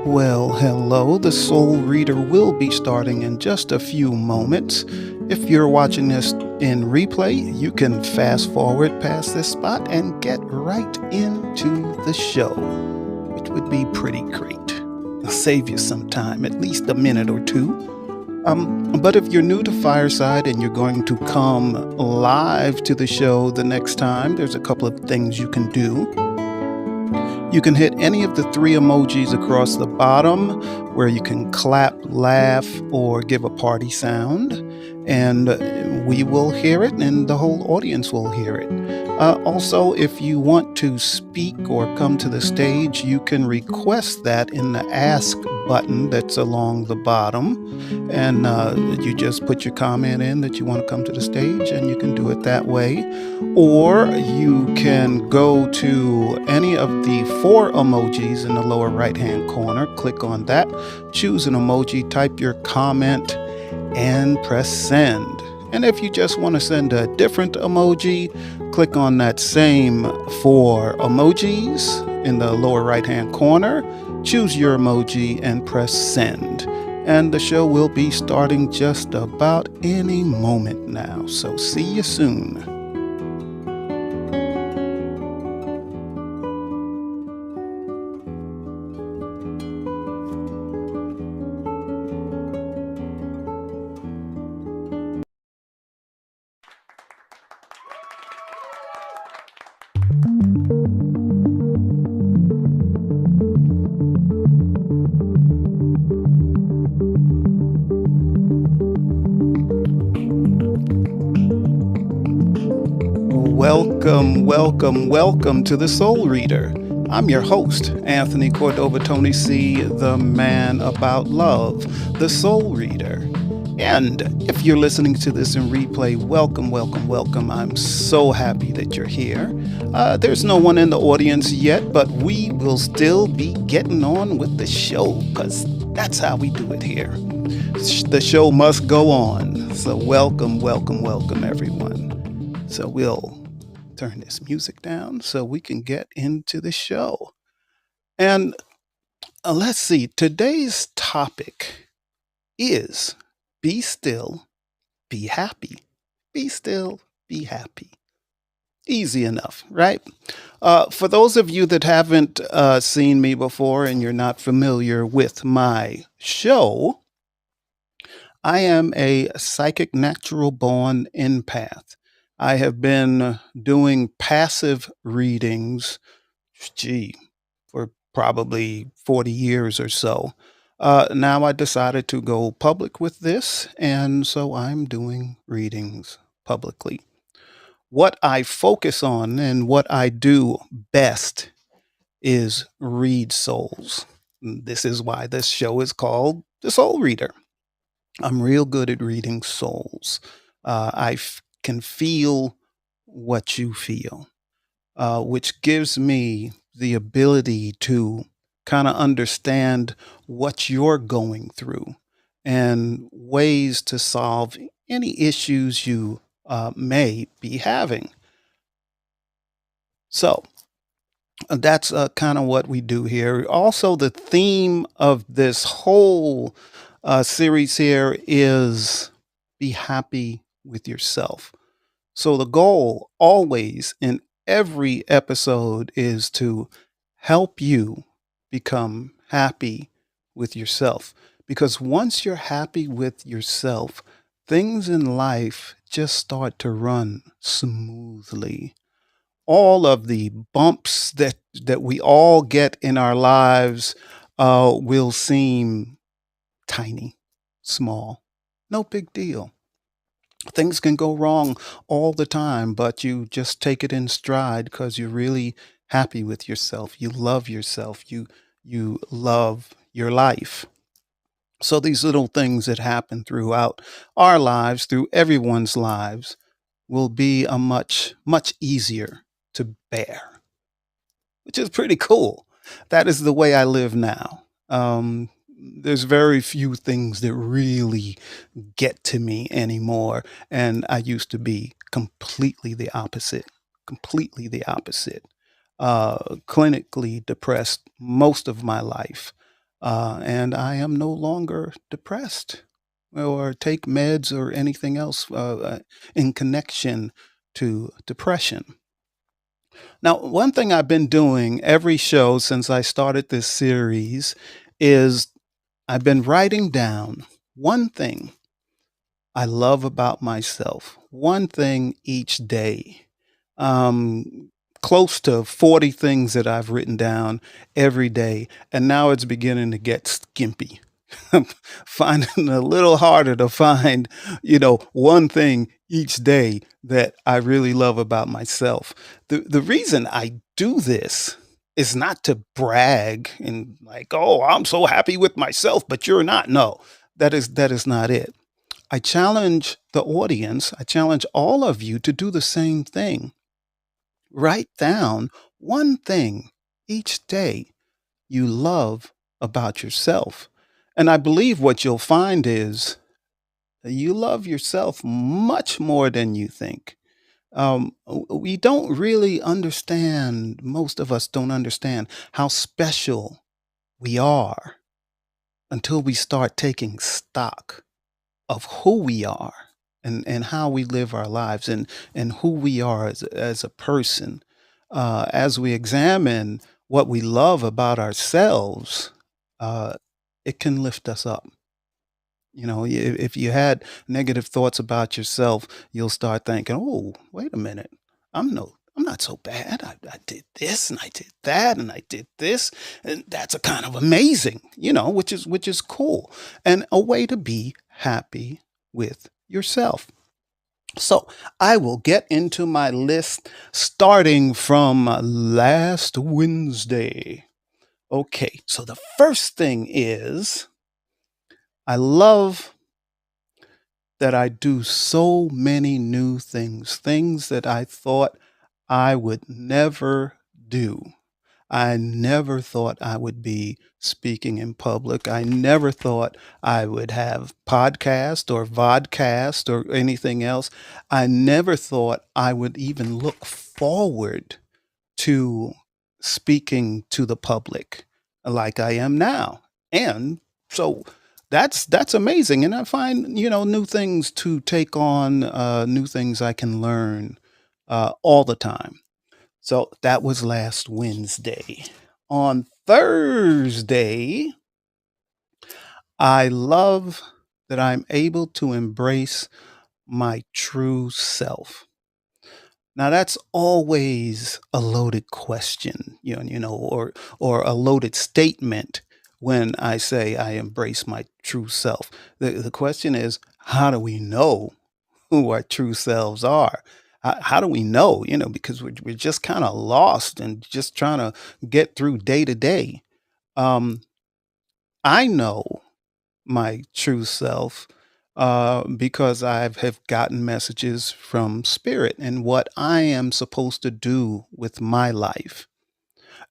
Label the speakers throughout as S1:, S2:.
S1: Well, hello. The Soul Reader will be starting in just a few moments. If you're watching this in replay, you can fast forward past this spot and get right into the show, which would be pretty great. It'll save you some time, at least a minute or two. But if you're new to Fireside and you're going to come live to the show the next time, there's a couple of things you can do. You can hit any of the three emojis across the bottom where you can clap, laugh, or give a party sound, and we will hear it and the whole audience will hear it. Also, if you want to speak or come to the stage, you can request that in the Ask button that's along the bottom, and you just put your comment in that you want to come to the stage, and you can do it that way. Or you can go to any of the four emojis in the lower right-hand corner, click on that, choose an emoji, type your comment, and press send. And if you just want to send a different emoji, click on that same four emojis in the lower right-hand corner, choose your emoji, and press send. And the show will be starting just about any moment now. So see you soon. Welcome to the Soul Reader. I'm your host, Anthony Cordova Tony C., the man about love, the Soul Reader. And if you're listening to this in replay, welcome. I'm so happy that you're here. There's no one in the audience yet, but we will still be getting on with the show because that's how we do it here. The show must go on. So welcome, everyone. So we'll turn this music down so we can get into the show. And let's see, today's topic is be still, be happy. Be still, be happy. Easy enough, right? For those of you that haven't seen me before and you're not familiar with my show, I am a psychic natural born empath. I have been doing passive readings, for probably 40 years or so. Now I decided to go public with this, and so I'm doing readings publicly. What I focus on and what I do best is read souls. This is why this show is called The Soul Reader. I'm real good at reading souls. Can feel what you feel, which gives me the ability to kind of understand what you're going through and ways to solve any issues you may be having. So that's kind of what we do here. Also, the theme of this whole series here is be happy with yourself. So the goal always in every episode is to help you become happy with yourself. Because once you're happy with yourself, things in life just start to run smoothly. All of the bumps that we all get in our lives will seem tiny, small, no big deal. Things can go wrong all the time, but you just take it in stride because you're really happy with yourself. You love yourself. You love your life. So these little things that happen throughout our lives, through everyone's lives, will be a much easier to bear, which is pretty cool. That is the way I live now. There's very few things that really get to me anymore, and I used to be completely the opposite. Clinically depressed most of my life, and I am no longer depressed or take meds or anything else in connection to depression. Now, one thing I've been doing every show since I started this series is I've been writing down one thing I love about myself, one thing each day. Um, Close to 40 things that I've written down every day, and now it's beginning to get skimpy. I'm finding it a little harder to find, one thing each day that I really love about myself. The reason I do this is not to brag and like, oh, I'm so happy with myself, but you're not. No, that is not it. I challenge the audience, I challenge all of you to do the same thing. Write down one thing each day you love about yourself. And I believe what you'll find is that you love yourself much more than you think. We don't really understand, most of us don't understand how special we are until we start taking stock of who we are and how we live our lives and who we are as a person. As we examine what we love about ourselves, uh, it can lift us up. If you had negative thoughts about yourself, you'll start thinking, "Oh, wait a minute, I'm not so bad. I did this and I did that and I did this, and that's a kind of amazing, which is cool and a way to be happy with yourself." So I will get into my list starting from last Wednesday. Okay, so the first thing is I love that I do so many new things that I thought I would never do. I never thought I would be speaking in public. I never thought I would have podcast or vodcast or anything else. I never thought I would even look forward to speaking to the public like I am now. And so that's amazing. And I find, new things to take on, new things I can learn all the time. So that was last Wednesday. On Thursday, I love that I'm able to embrace my true self. Now that's always a loaded question, or a loaded statement when I say I embrace my true self. The question is, how do we know who our true selves are? How do we know? Because we're just kind of lost and just trying to get through day to day. Um, I know my true self because have gotten messages from spirit and what I am supposed to do with my life.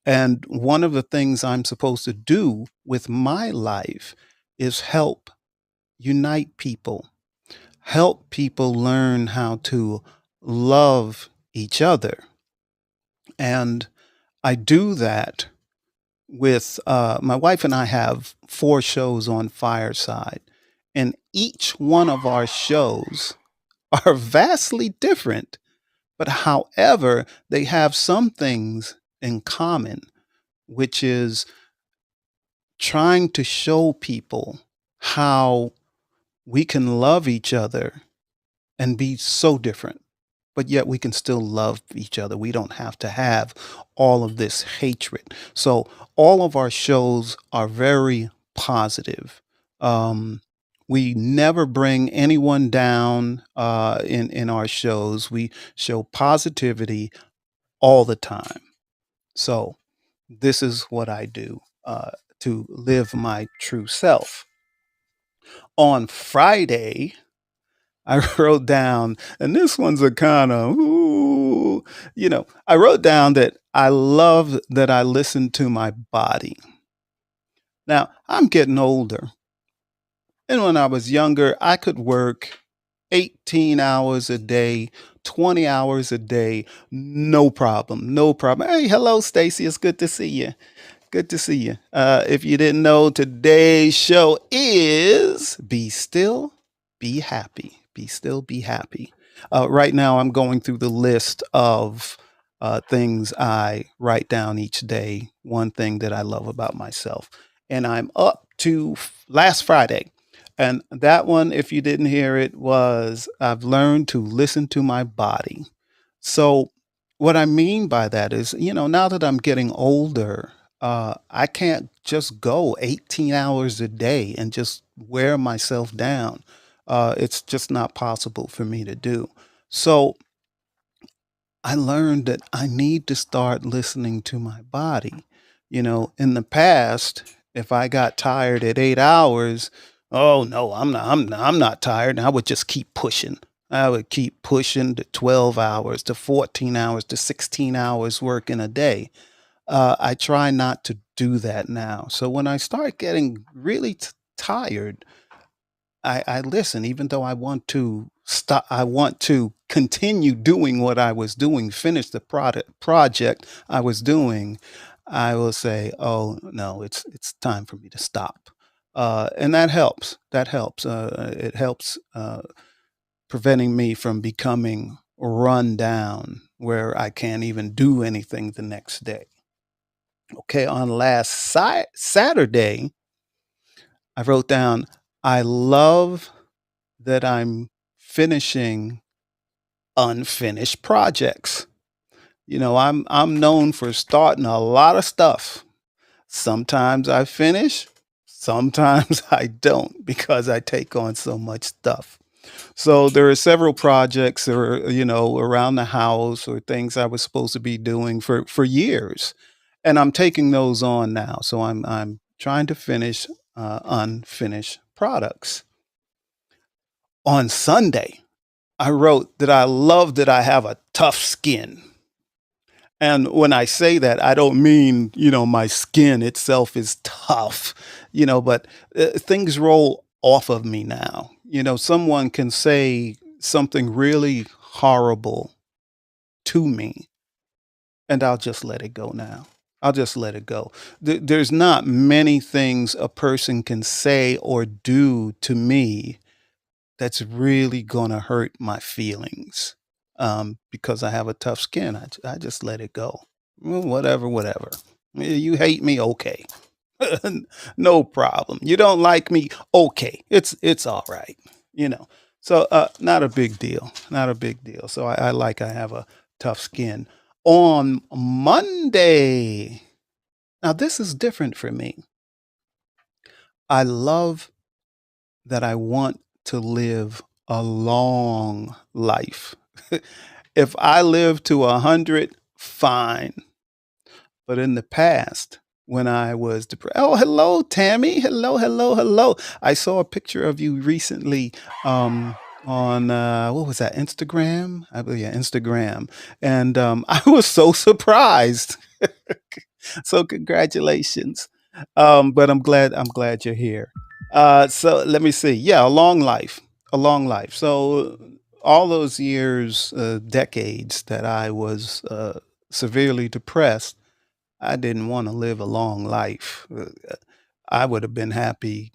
S1: And one of the things I'm supposed to do with my life is help unite people, help people learn how to love each other. And I do that with my wife and I have 4 shows on Fireside, and each one of our shows are vastly different, but however, they have some things in common, which is trying to show people how we can love each other and be so different, but yet we can still love each other. We don't have to have all of this hatred. So all of our shows are very positive. Um, we never bring anyone down in our shows. We show positivity all the time. So this is what I do to live my true self. On Friday, I wrote down, and this one's a kind of, ooh, I wrote down that I love that I listen to my body. Now, I'm getting older. And when I was younger, I could work 18 hours a day, 20 hours a day, no problem, no problem. Hey, hello, Stacy. It's good to see you. Good to see you. If you didn't know, today's show is Be Still, Be Happy. Be Still, Be Happy. Right now, I'm going through the list of things I write down each day, one thing that I love about myself. And I'm up to last Friday. And that one, if you didn't hear it, was I've learned to listen to my body. So, what I mean by that is, now that I'm getting older, I can't just go 18 hours a day and just wear myself down. It's just not possible for me to do. So I learned that I need to start listening to my body. In the past, if I got tired at 8 hours, oh no, I'm not tired. And I would just keep pushing. I would keep pushing to 12 hours, to 14 hours, to 16 hours work in a day. I try not to do that now. So when I start getting really tired, I listen, even though I want to stop. I want to continue doing what I was doing, finish the project I was doing. I will say, "Oh no, it's time for me to stop," and that helps. That helps. It helps preventing me from becoming run down, where I can't even do anything the next day. Okay, on last Saturday, I wrote down, I love that I'm finishing unfinished projects. I'm known for starting a lot of stuff. Sometimes I finish, sometimes I don't because I take on so much stuff. So there are several projects that are, around the house or things I was supposed to be doing for years, and I'm taking those on now. So I'm trying to finish unfinished products. On Sunday, I wrote that I love that I have a tough skin. And when I say that, I don't mean, my skin itself is tough, but things roll off of me now. Someone can say something really horrible to me, and I'll just let it go now. I'll just let it go. There's not many things a person can say or do to me that's really gonna hurt my feelings, because I have a tough skin. I just let it go. Whatever, whatever. You hate me, okay. No problem. You don't like me, okay. It's all right, you know. So, not a big deal, not a big deal. So I have a tough skin. On Monday, now this is different for me. I love that I want to live a long life. If I live to 100, fine. But in the past, when I was depressed, oh, hello, Tammy. Hello, hello, hello. I saw a picture of you recently on what was that, Instagram? I believe, yeah, Instagram. And I was so surprised. So congratulations. But I'm glad you're here. So let me see. Yeah, a long life, a long life. So all those years, decades that I was severely depressed, I didn't want to live a long life. I would have been happy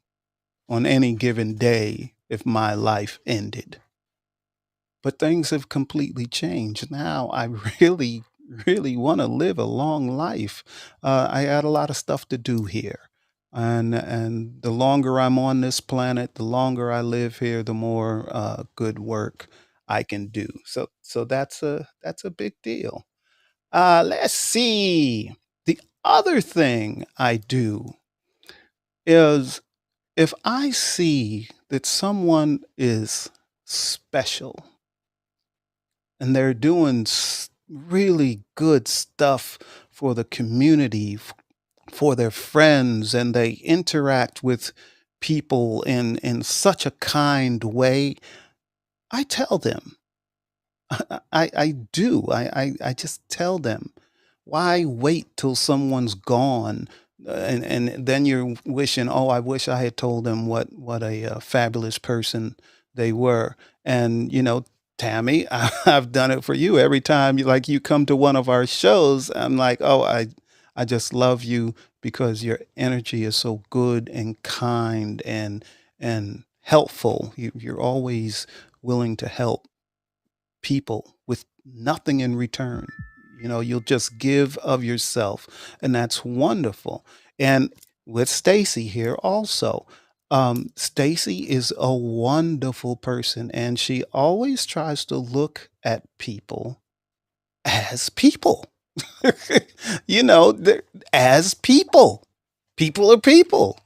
S1: on any given day if my life ended. But things have completely changed. Now I really, really want to live a long life. I had a lot of stuff to do here. And the longer I'm on this planet, the longer I live here, the more good work I can do. So that's a big deal. Let's see. The other thing I do is if I see that someone is special and they're doing really good stuff for the community, for their friends, and they interact with people in such a kind way, I tell them. I do. I just tell them. Why wait till someone's gone, and then you're wishing, "Oh, I wish I had told them what a, fabulous person they were." And, Tammy, I've done it for you every time you come to one of our shows, I'm like, "Oh, I just love you because your energy is so good and kind and helpful. You're always willing to help people with nothing in return. You'll just give of yourself, and that's wonderful. And with Stacy here also, Stacy is a wonderful person, and she always tries to look at people as people. As people. People are people.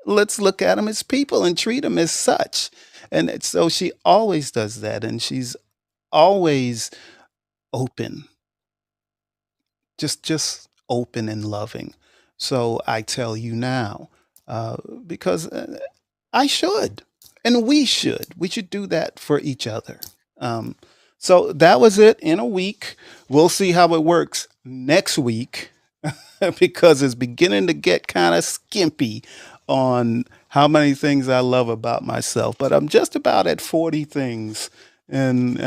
S1: Let's look at them as people and treat them as such. So she always does that, and she's always open, just open and loving. So I tell you now, uh, because I should, and we should do that for each other. Um, so that was it in a week. We'll see how it works next week because it's beginning to get kind of skimpy on how many things I love about myself. But I'm just about at 40 things, and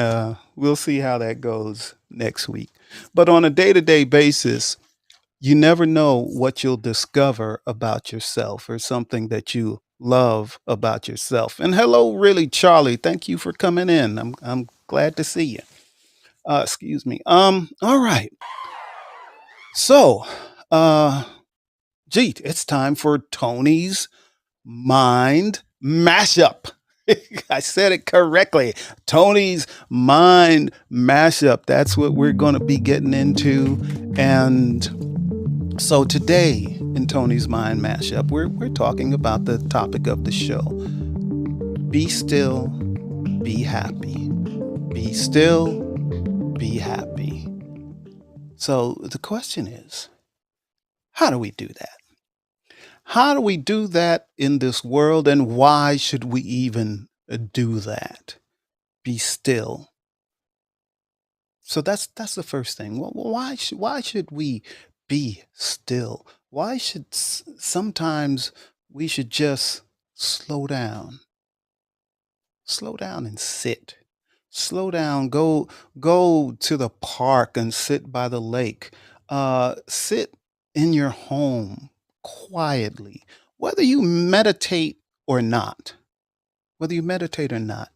S1: we'll see how that goes next week. But on a day to day basis, you never know what you'll discover about yourself or something that you love about yourself. And hello, really, Charlie. Thank you for coming in. I'm glad to see you. Excuse me. All right. So, uh, Jeet, it's time for Tony's Mind Mashup. I said it correctly. Tony's Mind Mashup. That's what we're going to be getting into. And so today in Tony's Mind Mashup, we're talking about the topic of the show. Be still, be happy. Be still, be happy. So the question is, how do we do that? How do we do that in this world, and why should we even do that? Be still. So that's the first thing. Well, why should we be still? Why should sometimes we should just slow down and sit. Slow down. Go to the park and sit by the lake. Sit in your home quietly, whether you meditate or not. Whether you meditate or not,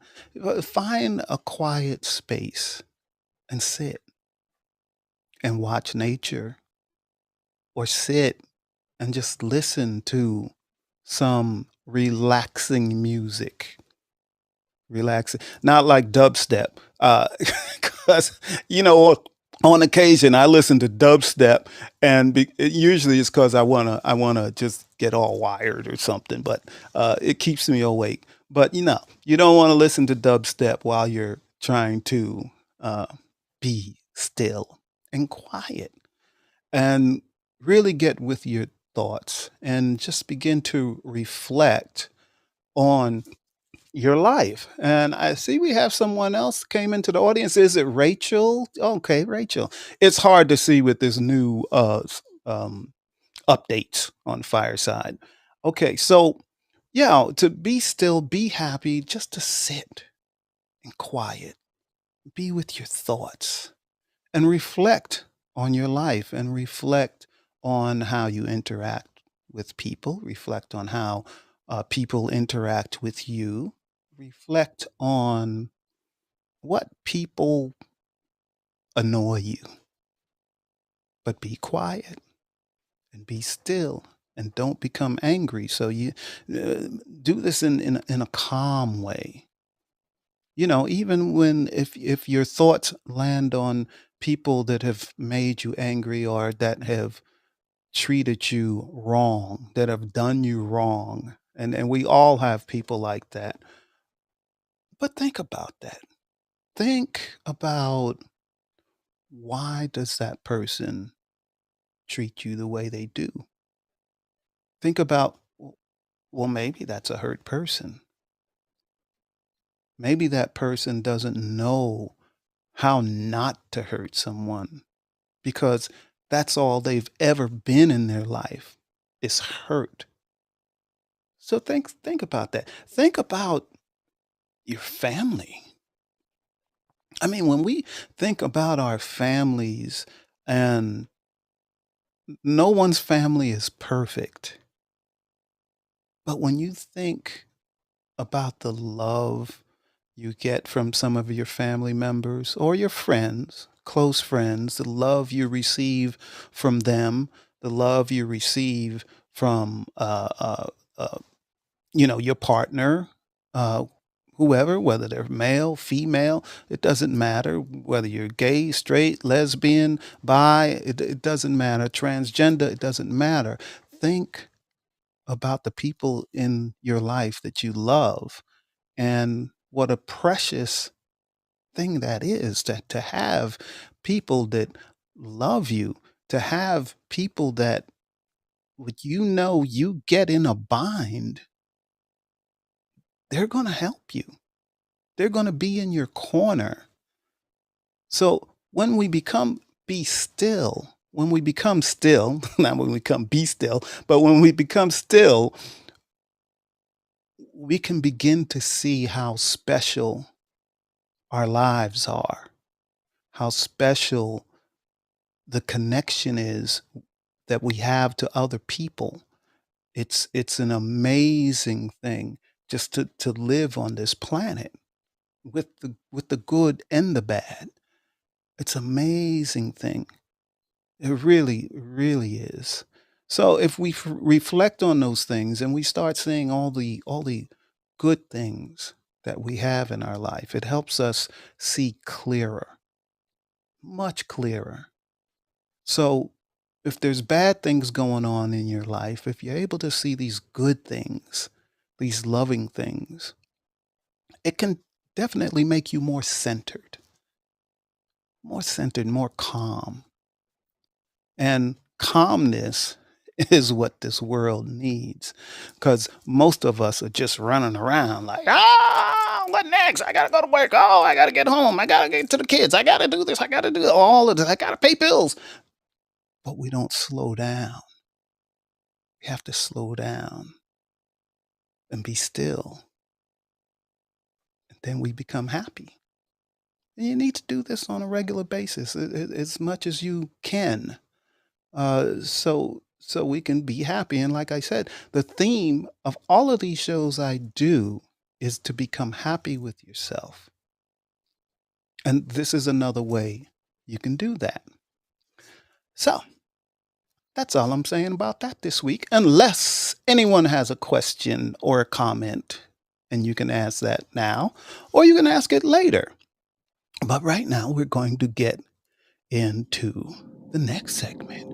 S1: find a quiet space and sit and watch nature, or sit and just listen to some relaxing music. Relaxing, not like dubstep, because on occasion I listen to dubstep, and usually it's because I wanna just get all wired or something, but it keeps me awake. But you don't want to listen to dubstep while you're trying to uh, be still and quiet, and really get with your thoughts and just begin to reflect on your life. And I see we have someone else came into the audience. Is it Rachel? Okay, Rachel. It's hard to see with this new updates on Fireside. Okay, so yeah, to be still, be happy, just to sit and quiet, be with your thoughts and reflect on your life and reflect on how you interact with people, reflect on how people interact with you, reflect on what people annoy you, but be quiet and be still and don't become angry. So you do this in a calm way. Even when if your thoughts land on people that have made you angry or that have treated you wrong, that have done you wrong, and we all have people like that. But think about that. Think about, why does that person treat you the way they do? Think about, well, maybe that's a hurt person. Maybe that person doesn't know how not to hurt someone because that's all they've ever been in their life is hurt. So think about that. Think about your family. I mean, when we think about our families, and no one's family is perfect, but when you think about the love you get from some of your family members or your friends, close friends, the love you receive from them, the love you receive from your partner, uh, whoever, whether they're male, female, it doesn't matter. Whether you're gay, straight, lesbian, bi, it doesn't matter. Transgender, it doesn't matter. Think about the people in your life that you love, and what a precious thing that is, to have people that love you, to have people that, would you get in a bind, they're going to help you. They're going to be in your corner. So when we become be still, when we become still, not when we become be still, but when we become still, we can begin to see how special our lives are, how special the connection is that we have to other people. It's an amazing thing just to live on this planet with the good and the bad. It's amazing thing. It really, really is. So if we reflect on those things and we start seeing all the good things that we have in our life, it helps us see clearer, much clearer. So if there's bad things going on in your life, if you're able to see these good things, these loving things, it can definitely make you more centered, more calm. And calmness is what this world needs, because most of us are just running around like, what next? I got to go to work. Oh, I got to get home. I got to get to the kids. I got to do this. I got to do all of this. I got to pay bills. But we don't slow down. We have to slow down and be still. And then we become happy. And you need to do this on a regular basis, as much as you can. So we can be happy. And like I said, the theme of all of these shows I do is to become happy with yourself. And this is another way you can do that. So that's all I'm saying about that this week, unless anyone has a question or a comment, and you can ask that now, or you can ask it later. But right now, we're going to get into the next segment.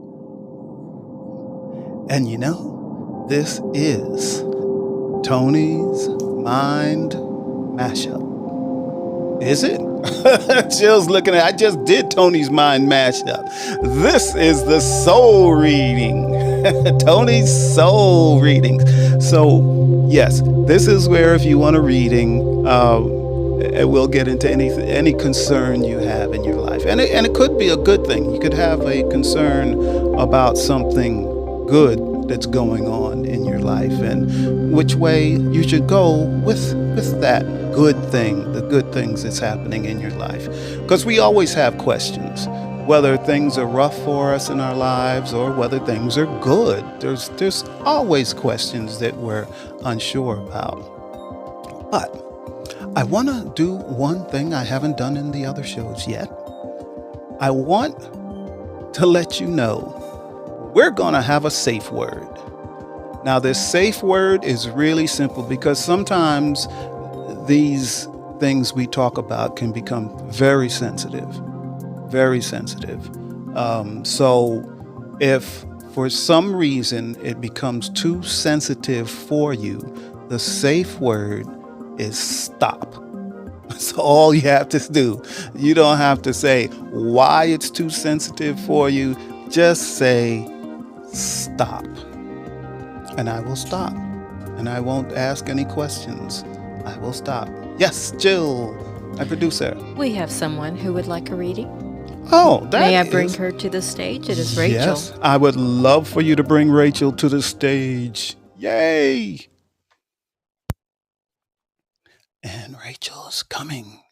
S1: And this is Tony's Mind Mashup. Is it? Jill's looking at, I just did Tony's Mind Mashup. This is the soul reading. Tony's soul readings. So, yes, this is where if you want a reading, we'll get into any concern you have in your life. And it could be a good thing. You could have a concern about something good that's going on in your life, and which way you should go with that good thing, the good things that's happening in your life. Because we always have questions, whether things are rough for us in our lives or whether things are good. There's always questions that we're unsure about. But I want to do one thing I haven't done in the other shows yet. I want to let you know we're going to have a safe word. Now, this safe word is really simple because sometimes these things we talk about can become very sensitive, very sensitive. So, if for some reason it becomes too sensitive for you, the safe word is stop. That's all you have to do. You don't have to say why it's too sensitive for you. Just say stop. And I will stop. And I won't ask any questions. I will stop. Yes, Jill, my producer.
S2: We have someone who would like a reading.
S1: Oh, that
S2: May I bring
S1: is-
S2: her to the stage? It is Rachel.
S1: Yes, I would love for you to bring Rachel to the stage. Yay! And Rachel's coming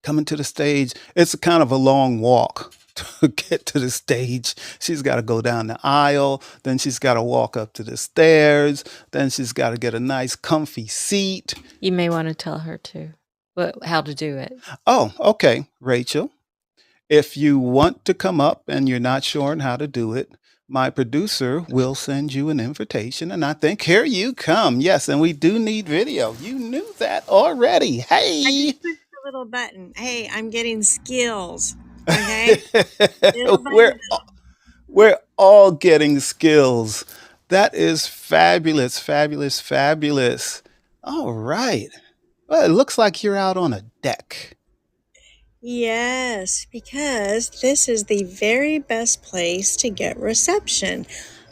S1: to the stage. It's kind of a long walk to get to the stage. She's got to go down the aisle, then she's got to walk up to the stairs, then she's got to get a nice comfy seat.
S2: You may want to tell her how to do it.
S1: Oh, okay, Rachel. If you want to come up and you're not sure on how to do it, my producer will send you an invitation. And I think here you come. Yes, and we do need video. You knew that already. Hey.
S3: I just pushed the little button. Hey, I'm getting skills. Okay.
S1: we're all getting skills. That is fabulous, fabulous, fabulous. All right. Well, it looks like you're out on a deck.
S3: Yes, because this is the very best place to get reception.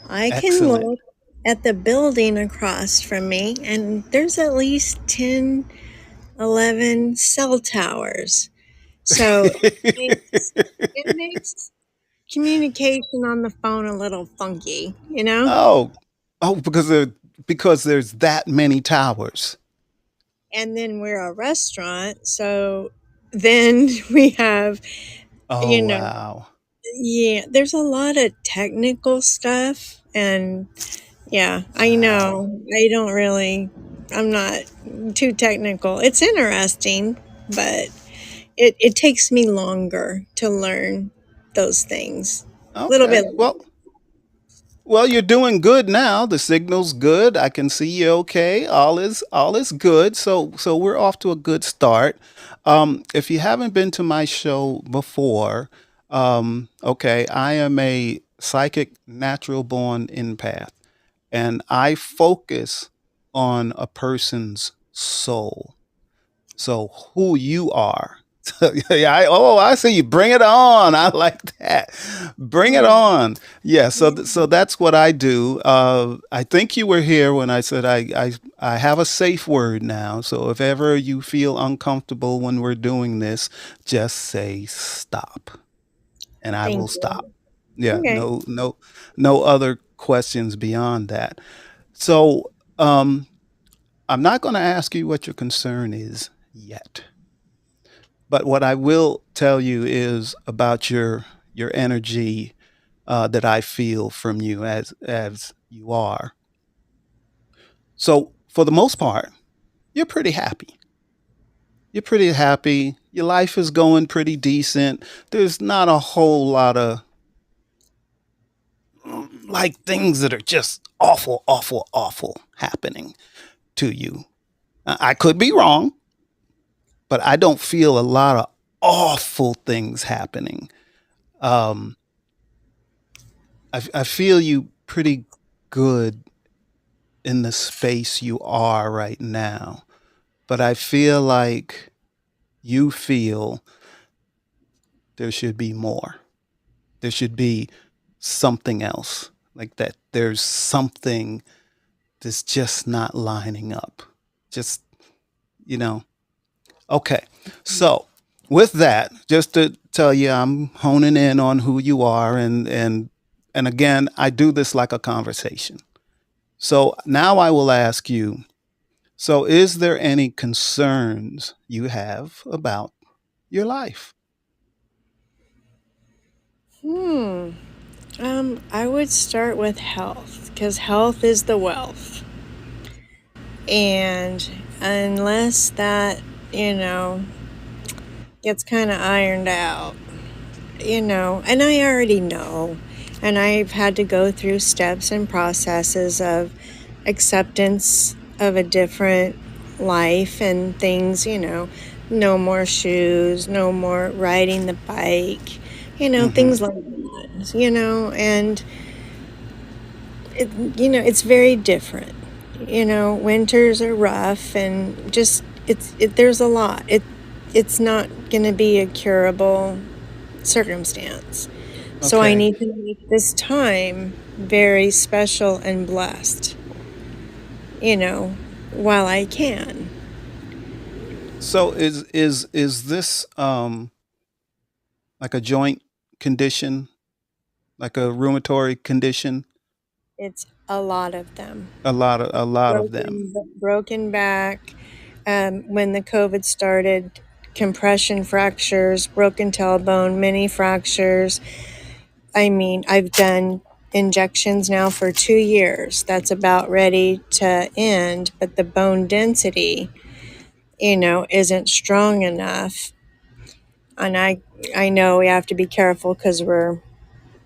S3: I can
S1: Excellent.
S3: look at the building across from me, and there's at least 10, 11 cell towers. So it makes communication on the phone a little funky, you know?
S1: Oh, because there's that many towers.
S3: And then we're a restaurant, so then we have,
S1: Oh,
S3: you know,
S1: wow.
S3: yeah, there's a lot of technical stuff, and yeah, I know. I'm not too technical. It's interesting, but it takes me longer to learn those things. A little
S1: Okay.
S3: bit.
S1: Well, you're doing good now. The signal's good. I can see you okay. All is good. So we're off to a good start. If you haven't been to my show before, okay, I am a psychic natural born empath, and I focus on a person's soul. So who you are. Yeah, I see you. Bring it on. I like that. Bring it on. Yeah. So that's what I do. I think you were here when I said I have a safe word now. So if ever you feel uncomfortable when we're doing this, just say stop, and I
S3: Thank
S1: will
S3: you.
S1: stop. Yeah.
S3: Okay.
S1: No other questions beyond that. So I'm not going to ask you what your concern is yet. But what I will tell you is about your energy that I feel from you as you are. So for the most part, you're pretty happy. You're pretty happy. Your life is going pretty decent. There's not a whole lot of like things that are just awful, awful, awful happening to you. I could be wrong, but I don't feel a lot of awful things happening. Um, I feel you pretty good in the space you are right now, but I feel like you feel there should be more. There should be something else, like that. There's something that's just not lining up. Just, you know. Okay. So, with that, just to tell you, I'm honing in on who you are, and again, I do this like a conversation. So now I will ask you, so is there any concerns you have about your life?
S3: I would start with health, because health is the wealth. And unless that, gets kind of ironed out, and I already know, and I've had to go through steps and processes of acceptance of a different life and things, no more shoes, no more riding the bike,
S1: Mm-hmm.
S3: things like that, and it's very different. Winters are rough and just there's a lot. It's not going to be a curable circumstance. So I
S1: Okay.
S3: need to make this time very special and blessed, you know, while I can.
S1: So is this like a joint condition, like a rheumatoid condition?
S3: It's a lot of them.
S1: A lot of them.
S3: Broken back. When the COVID started, compression fractures, broken tailbone, mini fractures. I mean, I've done injections now for 2 years. That's about ready to end, but the bone density, isn't strong enough. And I know we have to be careful because we're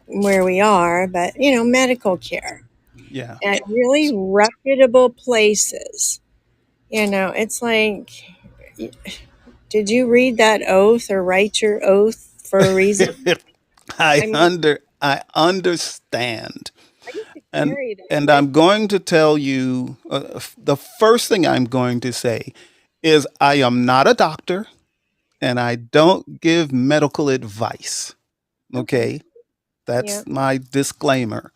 S3: where we are, but medical care
S1: Yeah.
S3: at really reputable places. It's like, did you read that oath or write your oath for a reason? I mean,
S1: I understand.
S3: I used to
S1: And
S3: carry that
S1: and
S3: with
S1: I'm going to tell you the first thing I'm going to say is I am not a doctor and I don't give medical advice.
S3: me. Okay.
S1: Okay?
S3: Yeah.
S1: That's my disclaimer.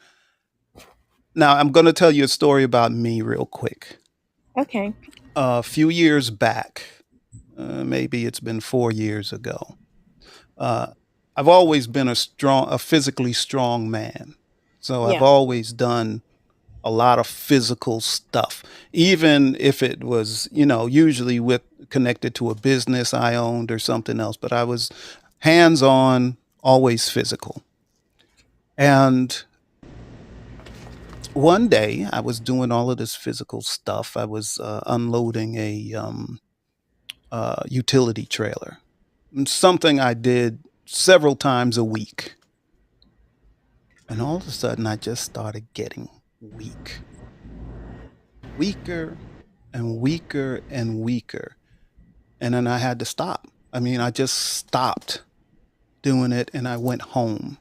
S1: Now, I'm going to tell you a story about me real quick.
S3: Okay.
S1: A few years back, maybe it's been 4 years ago. Uh, I've always been a physically strong man. So I've
S3: Yeah.
S1: always done a lot of physical stuff, even if it was, usually with connected to a business I owned or something else. But I was hands on, always physical. And one day I was doing all of this physical stuff. I was unloading a utility trailer, something I did several times a week. And all of a sudden, I just started getting weak, weaker and weaker and weaker. And then I had to stop. I mean, I just stopped doing it and I went home.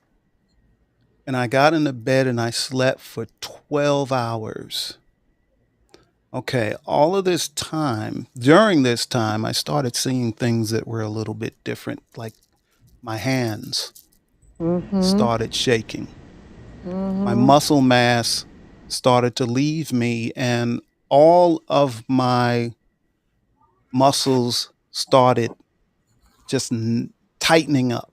S1: And I got into bed and I slept for 12 hours. Okay, all of this time, during this time, I started seeing things that were a little bit different, like my hands
S3: Mm-hmm.
S1: started shaking. My
S3: Mm-hmm.
S1: muscle mass started to leave me, and all of my muscles started just tightening up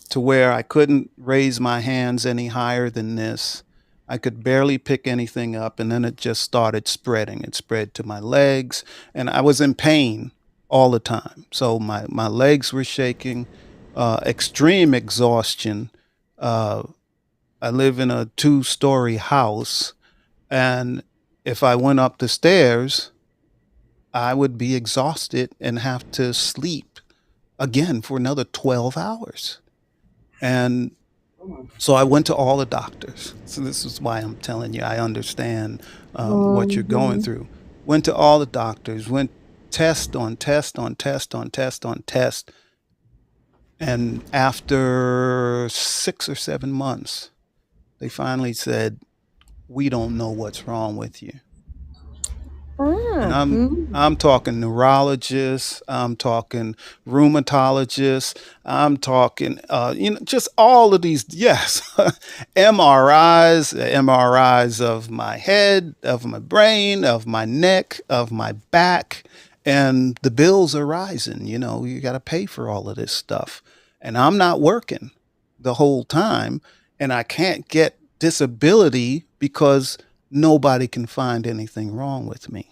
S1: to where I couldn't raise my hands any higher than this. I could barely pick anything up, and then it just started spreading. It spread to my legs, and I was in pain all the time. So my legs were shaking, extreme exhaustion. Uh, I live in a 2-story house, and if I went up the stairs, I would be exhausted and have to sleep again for another 12 hours. And so I went to all the doctors. So this is why I'm telling you, I understand what you're going
S3: Mm-hmm.
S1: through. Went to all the doctors, went test on test on test on test on test. And after 6 or 7 months, they finally said, "We don't know what's wrong with you." And
S3: Ah.
S1: I'm talking neurologists, I'm talking rheumatologists, I'm talking just all of these, yes, MRIs of my head, of my brain, of my neck, of my back, and the bills are rising. You got to pay for all of this stuff. And I'm not working the whole time, and I can't get disability because nobody can find anything wrong with me.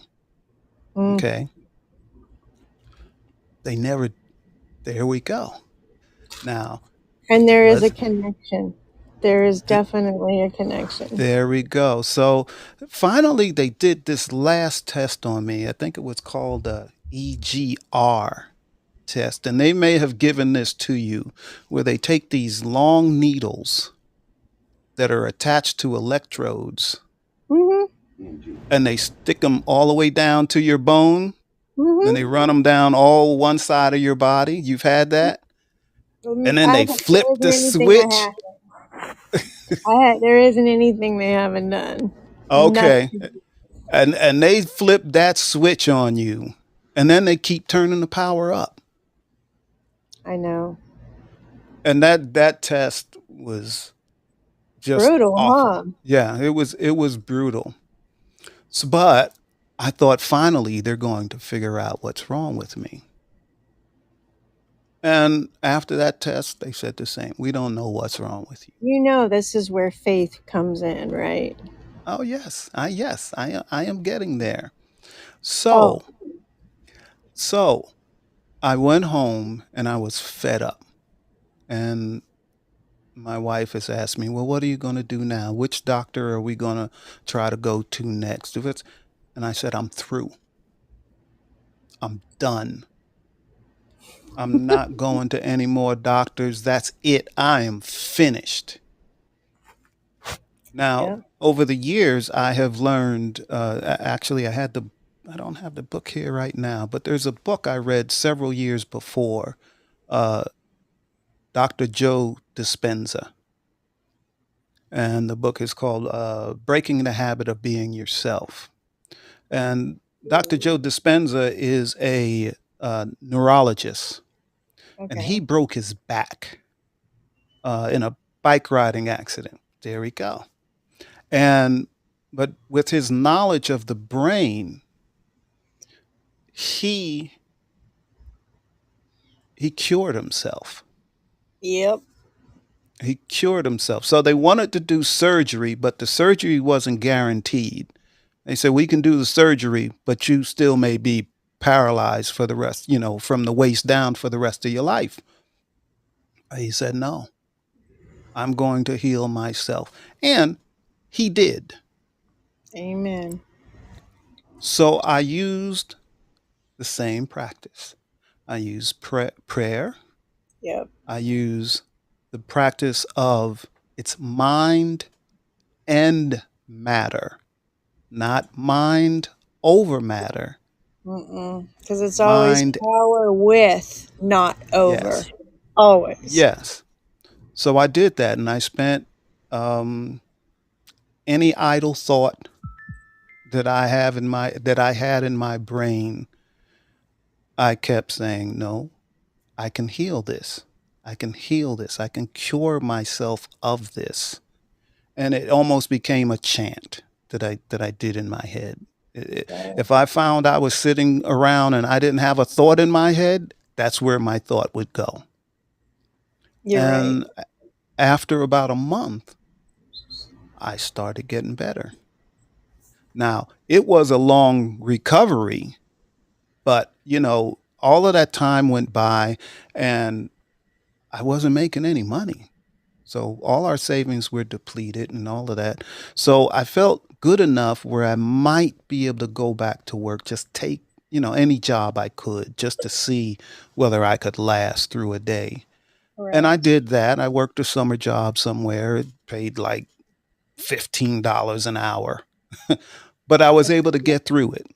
S3: Mm.
S1: Okay. They never, there we go. Now,
S3: And there is a
S1: let's,
S3: connection. There is
S1: th-
S3: definitely a connection.
S1: there we go. So finally, they did this last test on me. I think it was called the EGR test. And they may have given this to you where they take these long needles that are attached to electrodes
S3: Mm-hmm.
S1: and they stick them all the way down to your bone, and they
S3: Mm-hmm.
S1: run them down all one side of your body. You've had that? And then they
S3: There
S1: flip the
S3: isn't anything I
S1: switch.
S3: have. There isn't anything they haven't done.
S1: Okay.
S3: Nothing.
S1: And they flip that switch on you, and then they keep turning the power up.
S3: I know.
S1: And that test was just
S3: Brutal,
S1: awful.
S3: huh?
S1: Yeah, it was brutal. So, but I thought finally they're going to figure out what's wrong with me. And after that test, they said the same. We don't know what's wrong with you.
S3: You know, this is where faith comes in, right?
S1: Oh yes, I am getting there.
S3: Oh,
S1: So so I went home and I was fed up. And my wife has asked me, well, what are you going to do now? Which doctor are we going to try to go to next? And I said, I'm through. I'm done. I'm not going to any more doctors. That's it. I am finished. Now,
S3: yeah.
S1: over the years, I have learned. Actually, I don't have the book here right now, but there's a book I read several years before. Uh, Dr. Joe Dispenza, and the book is called "Breaking the Habit of Being Yourself." And Dr. Joe Dispenza is a neurologist, and he
S3: Okay.
S1: broke his back in a bike riding accident. There we go. And but with his knowledge of the brain, he he cured himself.
S3: Yep.
S1: He cured himself. So they wanted to do surgery, but the surgery wasn't guaranteed. They said we can do the surgery, but you still may be paralyzed for the rest, from the waist down for the rest of your life. He said, no, I'm going to heal myself. And he did.
S3: Amen.
S1: So I used the same practice. I use prayer.
S3: Yep.
S1: I use the practice of it's mind and matter, not mind over matter.
S3: Because it's always
S1: Mind,
S3: power with, not over.
S1: yes,
S3: Always.
S1: yes. So I did that, and I spent um, any idle thought that I had in my brain. I kept saying, "No, I can heal this. I can heal this. I can cure myself of this." And it almost became a chant that I did in my head.
S3: Right.
S1: If I found I was sitting around and I didn't have a thought in my head, that's where my thought would go.
S3: You're right.
S1: And after about a month, I started getting better. Now, it was a long recovery, but all of that time went by and I wasn't making any money. So all our savings were depleted and all of that. So I felt good enough where I might be able to go back to work, just take, any job I could just to see whether I could last through a day. And I
S3: Correct.
S1: did that. I worked a summer job somewhere. It paid like $15 an hour, but I was able to get through it.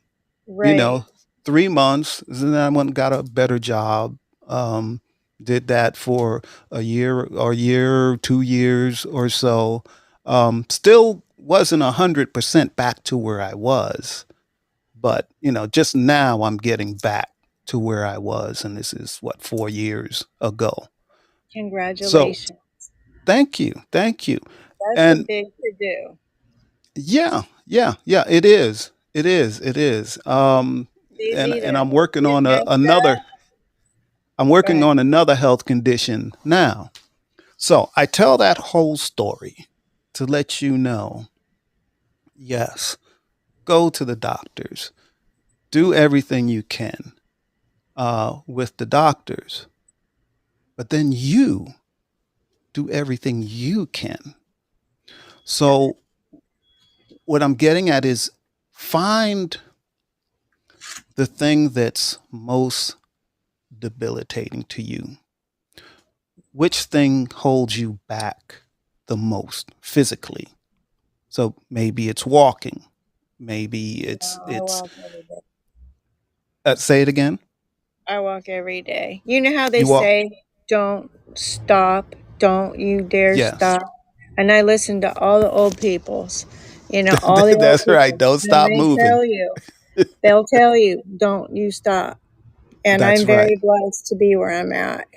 S1: You
S3: Right.
S1: know, 3 months, and then I went and got a better job. Um, did that for a year, 2 years or so. Still wasn't 100% back to where I was, but just now I'm getting back to where I was, and this is what 4 years ago. So
S3: Congratulations.
S1: thank you,
S3: That's a
S1: and
S3: big to do.
S1: yeah, yeah, yeah. It is.
S3: It's
S1: And
S3: easy
S1: and
S3: to
S1: I'm working
S3: get
S1: on
S3: messed
S1: another.
S3: up.
S1: I'm
S3: Go
S1: working
S3: ahead.
S1: on another health condition now. So I tell that whole story to let you know, yes, go to the doctors, do everything you can with the doctors, but then you do everything you can. So what I'm getting at is find the thing that's most debilitating to you. Which thing holds you back the most physically? So maybe it's walking. Maybe
S3: I
S1: it's
S3: walk every day.
S1: say it again.
S3: I walk every day. You know how they
S1: You walk.
S3: say, don't stop, don't you dare
S1: Yes.
S3: stop? And I listen to all the old peoples, all the old
S1: That's right.
S3: people,
S1: Don't
S3: and
S1: stop moving.
S3: they'll tell you, don't you stop. And
S1: That's
S3: I'm
S1: right.
S3: very blessed to be where I'm at.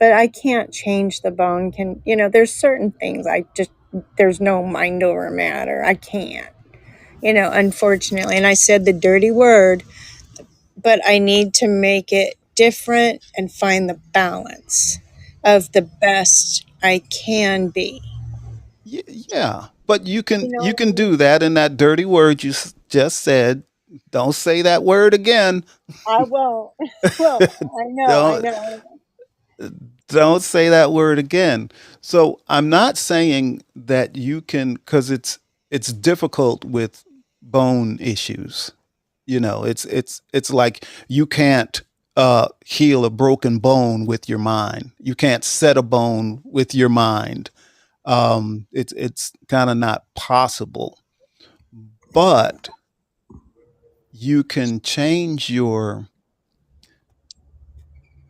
S3: But I can't change the bone. There's certain things there's no mind over matter. I can't, unfortunately. And I said the dirty word, but I need to make it different and find the balance of the best I can be.
S1: Yeah, but
S3: You know
S1: you
S3: what I
S1: can
S3: mean?
S1: do that in that dirty word just said. Don't say that word again.
S3: I won't. Well, I
S1: Don't
S3: know.
S1: don't say that word again. So I'm not saying that you can, because it's difficult with bone issues. It's like you can't heal a broken bone with your mind. You can't set a bone with your mind. It's kind of not possible. But you can change your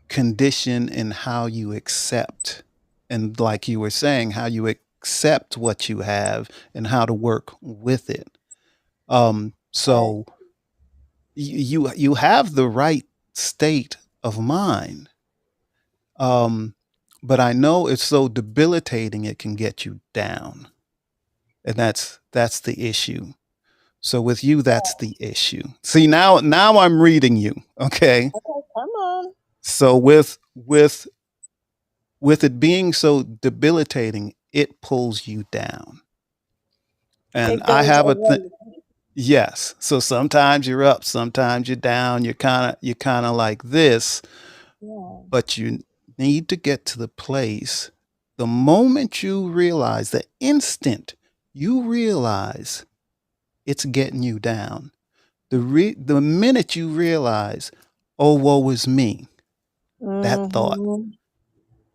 S1: condition and how you accept, and like you were saying, how you accept what you have and how to work with it.
S3: Right.
S1: So you have the right state of mind. Um, but I know it's so debilitating it can get you down, and that's the issue. So with you, that's the issue. See, now I'm reading you. Okay.
S3: Okay, come on.
S1: So with it being so debilitating, it pulls you down. And
S3: It
S1: I
S3: goes
S1: have a
S3: away.
S1: yes. So sometimes you're up, sometimes you're down. You're kind of like this,
S3: Yeah.
S1: but you need to get to the place. The moment you realize, the instant you realize it's getting you down, the minute you realize, oh, woe is me, that thought.
S3: Mm-hmm.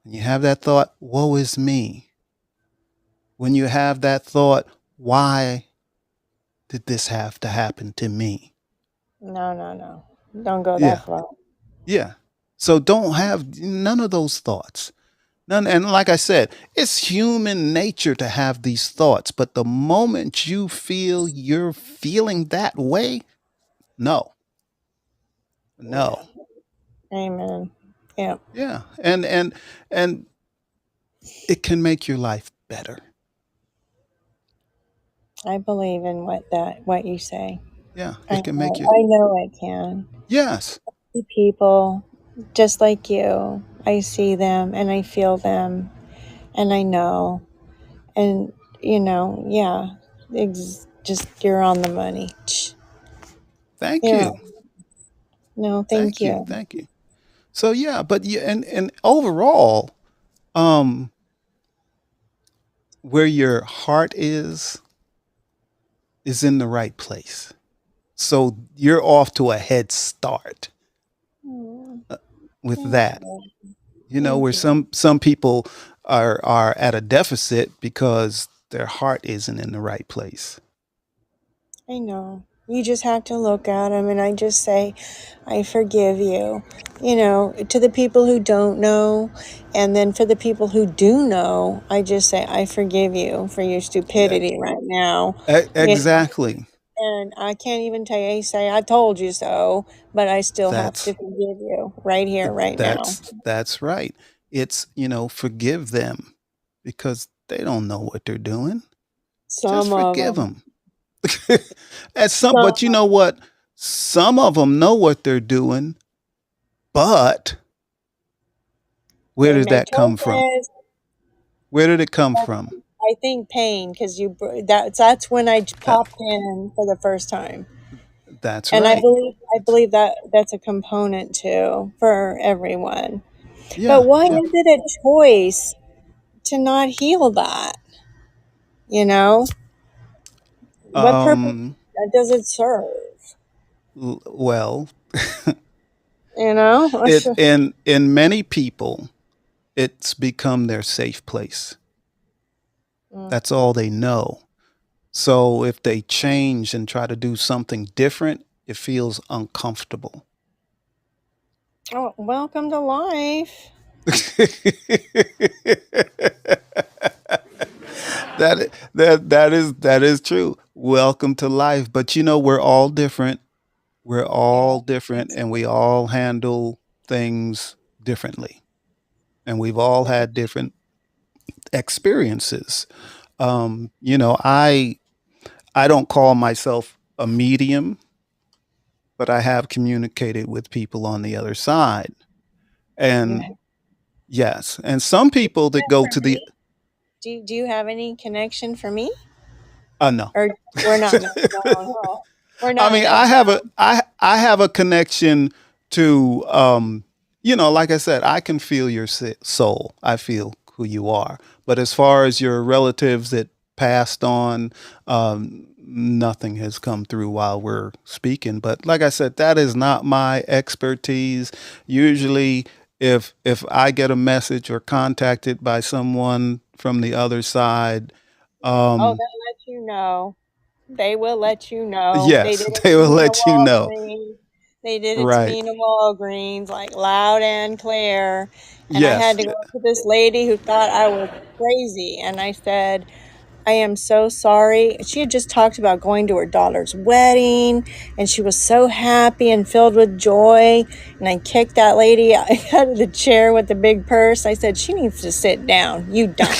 S1: When you have that thought, woe is me. When you have that thought, why did this have to happen to me?
S3: No, no, no. Don't go that
S1: Yeah,
S3: far.
S1: yeah. So don't have none of those thoughts. None, and like I said, it's human nature to have these thoughts, but the moment you feel you're feeling that way, no,
S3: Yeah.
S1: no.
S3: Amen. Yeah.
S1: Yeah. And it can make your life better.
S3: I believe in what you say.
S1: Yeah,
S3: I
S1: it can make
S3: know.
S1: you
S3: I know it can.
S1: yes.
S3: See people just like you. I see them and I feel them and I know. And yeah. Just you're on the money.
S1: Thank
S3: Yeah.
S1: you.
S3: No, thank
S1: Thank you.
S3: you.
S1: Thank you. So yeah, but yeah, and overall, um where your heart is in the right place. So you're off to a head start
S3: Mm,
S1: with
S3: thank
S1: that.
S3: you.
S1: Where
S3: Thank you.
S1: some people are at a deficit because their heart isn't in the right place.
S3: I know. You just have to look at them, and I just say, I forgive you. To the people who don't know, and then for the people who do know, I just say, I forgive you for your
S1: Yeah,
S3: stupidity right now. You know,
S1: exactly.
S3: and I can't even say, I told you so, but I still have to
S1: That's
S3: forgive you right here, right now.
S1: that's right. It's, forgive them because they don't know what they're doing. Just
S3: Some of
S1: forgive
S3: them.
S1: them. But you
S3: Some,
S1: know what? Some of them know what they're doing, but where
S3: they
S1: did
S3: make
S1: that come from?
S3: choices.
S1: Where did it come from?
S3: I think pain, because that's when I
S1: That
S3: popped in for the first time.
S1: that's
S3: And I
S1: right.
S3: believe I
S1: That's
S3: believe that that's a component too for everyone. But
S1: yeah,
S3: why
S1: yeah.
S3: is it a choice to not heal that? You know, what purpose
S1: Um
S3: does it serve?
S1: well,
S3: You know,
S1: it in many people it's become their safe place.
S3: Mm,
S1: That's all they know. So if they change and try to do something different, it feels uncomfortable.
S3: Oh, welcome to life.
S1: That is true. Welcome to life. But we're all different. We're
S3: Yeah.
S1: all different and we all handle things differently. And we've all had different experiences. I don't call myself a medium, but I have communicated with people on the other side.
S3: You
S1: And yes, and some people that go
S3: for
S1: to the
S3: me? Do you have any connection for me?
S1: no.
S3: Or we're not meant to go? No, we're
S1: I
S3: not
S1: mean,
S3: meant
S1: I
S3: to
S1: have a
S3: go.
S1: I have a connection to like I said, I can feel your soul. I feel who you are. But as far as your relatives that passed on, nothing has come through while we're speaking. But like I said, that is not my expertise. Usually, if I get a message or contacted by someone from the other side,
S3: Oh,
S1: um,
S3: they'll let you know. They will let you know. They
S1: yes,
S3: did it
S1: they
S3: to
S1: will
S3: me in a
S1: let you know.
S3: Walgreens. They did it to me
S1: Right.
S3: in a Walgreens, like loud and clear. And I had
S1: Yes.
S3: to go to this lady who thought I was crazy. And I said, I am so sorry. She had just talked about going to her daughter's wedding and she was so happy and filled with joy. And I kicked that lady out of the chair with the big purse. I said, she needs to sit down. You don't.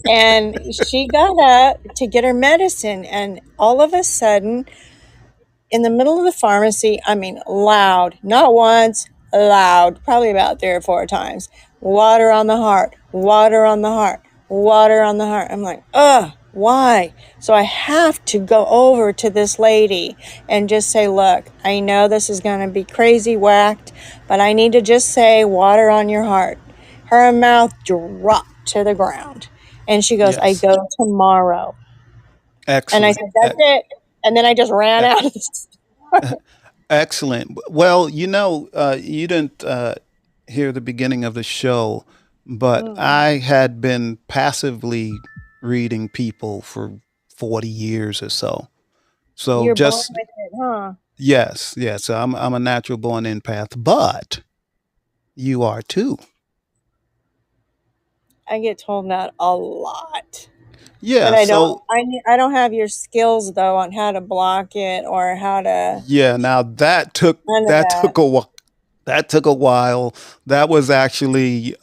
S3: And she got up to get her medicine. And all of a sudden, in the middle of the pharmacy, I mean, loud, not once, loud, probably about 3 or 4 times. Water on the heart, water on the heart, water on the heart. I'm like, ugh, why? So I have to go over to this lady and just say, look, I know this is going to be crazy whacked, but I need to just say water on your heart. Her mouth dropped to the ground. And she goes, I
S1: Yes.
S3: go tomorrow. And I
S1: Excellent.
S3: said, that's it. And then I just ran
S1: E-
S3: out of the store.
S1: Excellent. Well, you didn't hear the beginning of the show, but
S3: Mm.
S1: I had been passively reading people for 40 years or so. So
S3: You're born
S1: just
S3: with it, huh?
S1: yes, yes. I'm a natural born empath, but you are too.
S3: I get told that a lot. But
S1: Yeah.
S3: I don't
S1: So
S3: I don't have your skills though on how to block it or how to
S1: yeah. Now that took
S3: none of
S1: that
S3: that.
S1: took a while. That took a while. That was actually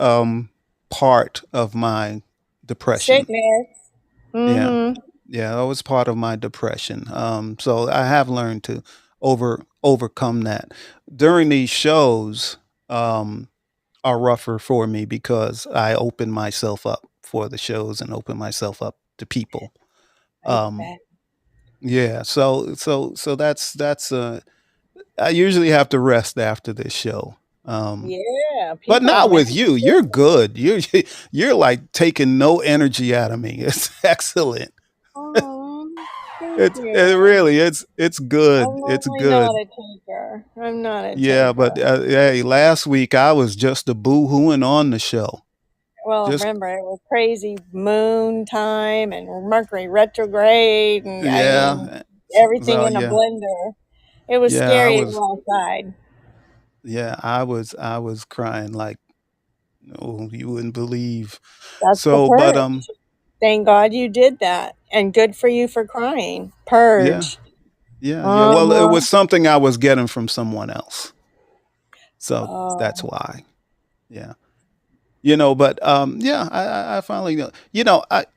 S1: part of my depression.
S3: Sickness.
S1: Yeah.
S3: Mm-hmm.
S1: Yeah, that was part of my depression. So I have learned to overcome that. During these shows, um, are rougher for me because I open myself up for the shows and open myself up to people.
S3: I
S1: Um,
S3: bet.
S1: yeah, so that's I usually have to rest after this show.
S3: Yeah,
S1: But
S3: people
S1: not
S3: make
S1: with you. You're good. You're like taking no energy out of me. It's excellent.
S3: oh, thank
S1: It
S3: you.
S1: really it's good.
S3: I'm
S1: It's
S3: normally not
S1: good.
S3: a taker. I'm not a
S1: Yeah, but
S3: taker.
S1: hey, last week I was just a boo-hooing on the show.
S3: Well,
S1: Just
S3: remember, it was crazy moon time and Mercury retrograde, and I mean,
S1: yeah.
S3: everything
S1: So
S3: in a
S1: yeah.
S3: blender. It was
S1: Yeah, I
S3: scary to
S1: was
S3: go outside.
S1: I was crying like oh, you wouldn't believe.
S3: That's the
S1: So, but
S3: purge. Thank God you did that. And good for you for crying.
S1: yeah.
S3: Purge.
S1: Yeah. Well, it
S3: Uh-huh.
S1: was something I was getting from someone else. So that's
S3: Oh,
S1: why. Yeah. But yeah, I finally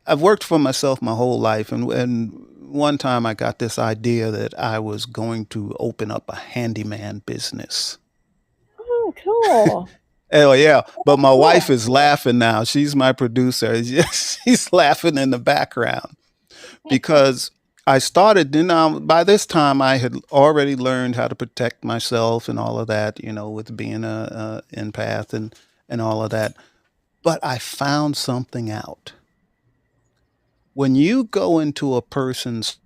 S1: I've worked for myself my whole life, and one time I got this idea that I was going to open up a handyman business.
S3: oh, cool.
S1: Oh yeah, but my wife
S3: Cool.
S1: is laughing now. She's my producer. She's laughing in the background because I started. By this time I had already learned how to protect myself and all of that. With being a empath and all of that. But I found something out. When you go into a person's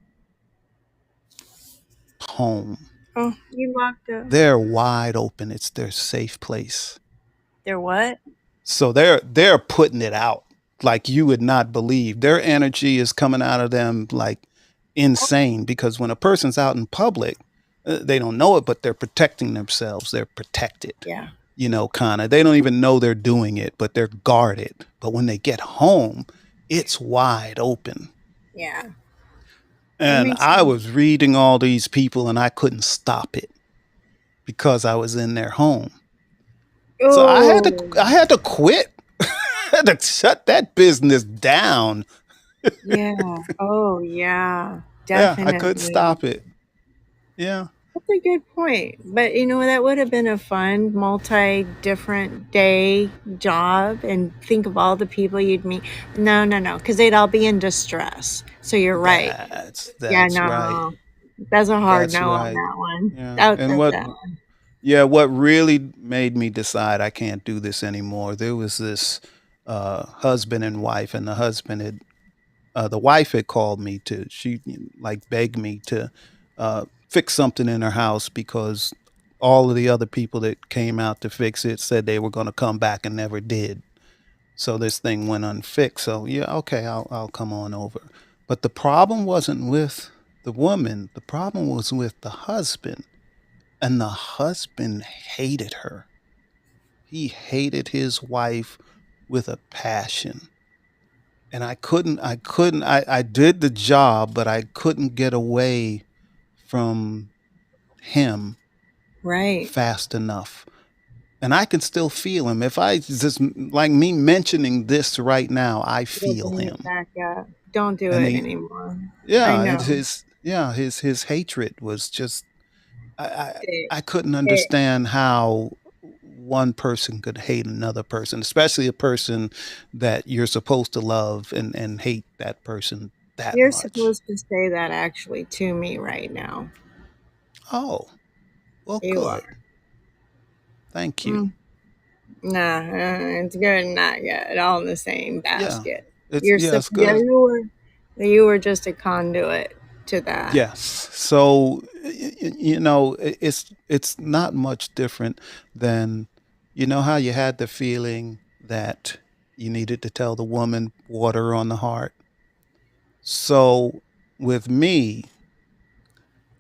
S1: home,
S3: Oh, you locked up.
S1: they're wide open. It's their safe place.
S3: They're what?
S1: So they're putting it out like you would not believe. Their energy is coming out of them like insane because when a person's out in public, they don't know it, but they're protecting themselves. They're protected,
S3: Yeah.
S1: kind of. They don't even know they're doing it, but they're guarded. But when they get home, it's wide open.
S3: Yeah. That
S1: And
S3: makes
S1: I
S3: sense.
S1: was reading all these people and I couldn't stop it because I was in their home. So
S3: Oh,
S1: I had to quit. I had to shut that business down.
S3: yeah. Oh, yeah.
S1: Yeah, I couldn't
S3: Definitely.
S1: stop it. Yeah.
S3: That's a good point. But that would have been a fun, multi different day job, and think of all the people you'd meet. No, no, no, because they'd all be in distress. So you're right. Yeah,
S1: That's right.
S3: no. That's a hard
S1: That's
S3: no on
S1: right.
S3: that one.
S1: Yeah.
S3: That's
S1: And what
S3: that one.
S1: yeah, what really made me decide I can't do this anymore. There was this husband and wife, and the wife had called me to she like begged me to fix something in her house because all of the other people that came out to fix it said they were going to come back and never did. So this thing went unfixed. So yeah, okay, I'll come on over. But the problem wasn't with the woman. The problem was with the husband, and the husband hated her. He hated his wife with a passion. And I did the job, but I couldn't get away from him
S3: Right.
S1: fast enough. And I can still feel him. If I just like me mentioning this right now, I
S3: It'll
S1: feel
S3: bring it
S1: him.
S3: back up. Don't do
S1: And
S3: it
S1: he,
S3: anymore. I
S1: yeah,
S3: know.
S1: his hatred was just I, I
S3: It,
S1: I couldn't
S3: it,
S1: understand how one person could hate another person, especially a person that you're supposed to love and hate that person that
S3: you're
S1: much.
S3: supposed to say that actually to me right now.
S1: Oh, well,
S3: You
S1: good.
S3: are.
S1: Thank you.
S3: Mm. Nah, it's good and not good. All in the same
S1: Yeah,
S3: basket.
S1: it's
S3: Yeah,
S1: good.
S3: you were just a conduit to that.
S1: Yes. So it's not much different than how you had the feeling that you needed to tell the woman water on the heart. So with me,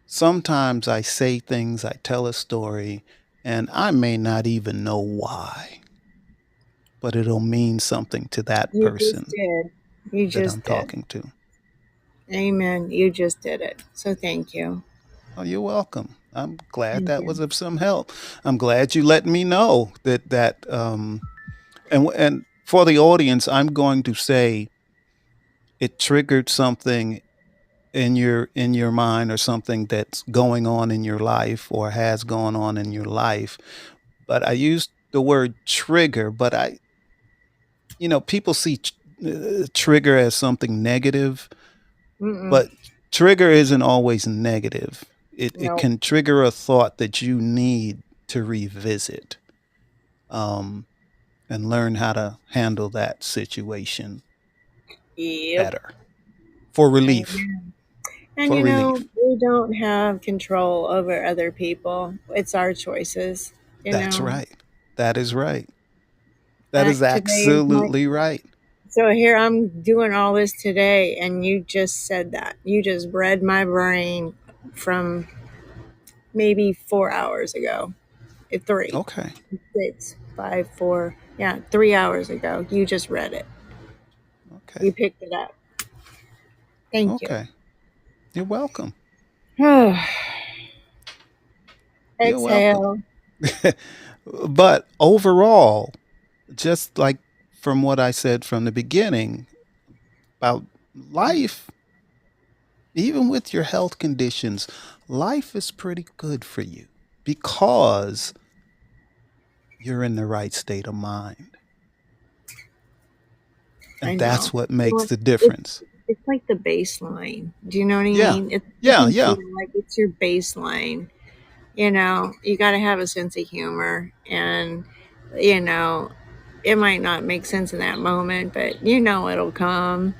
S1: sometimes I say things, I tell a story, and I may not even know why, but it'll mean something to that
S3: You just
S1: person
S3: did. You
S1: that I'm
S3: just did.
S1: talking to.
S3: Amen. You just did it. So thank you.
S1: Oh, you're welcome. I'm glad
S3: Thank
S1: that was
S3: you.
S1: of some help. I'm glad you let me know and for the audience, I'm going to say it triggered something in your mind or something that's going on in your life or has gone on in your life. But I used the word trigger, but people see trigger as something negative,
S3: Mm-mm.
S1: but trigger isn't always negative. It
S3: Nope.
S1: can trigger a thought that you need to revisit um, and learn how to handle that situation
S3: Yep.
S1: better for relief.
S3: Amen. And
S1: For relief.
S3: we don't have control over other people. It's our choices. You
S1: That's
S3: know,
S1: right. That is right. That is
S3: today is my.
S1: absolutely right.
S3: So here I'm doing all this today, and you just said that. You just read my brain from maybe 4 hours ago. Three,
S1: Okay.
S3: 6, 5, 4. Yeah, 3 hours ago. You just read it.
S1: Okay.
S3: You picked it up. Thank you.
S1: Okay. You're welcome. You're welcome.
S3: Exhale.
S1: But overall, just like from what I said from the beginning about life, even with your health conditions, life is pretty good for you because you're in the right state of mind.
S3: I
S1: And
S3: know.
S1: that's what makes the
S3: It's
S1: difference.
S3: it's like the baseline. Do you know what I
S1: Yeah.
S3: mean? You
S1: Yeah.
S3: can
S1: Yeah.
S3: feel like it's your baseline. You got to have a sense of humor, and you know, it might not make sense in that moment, but it'll come.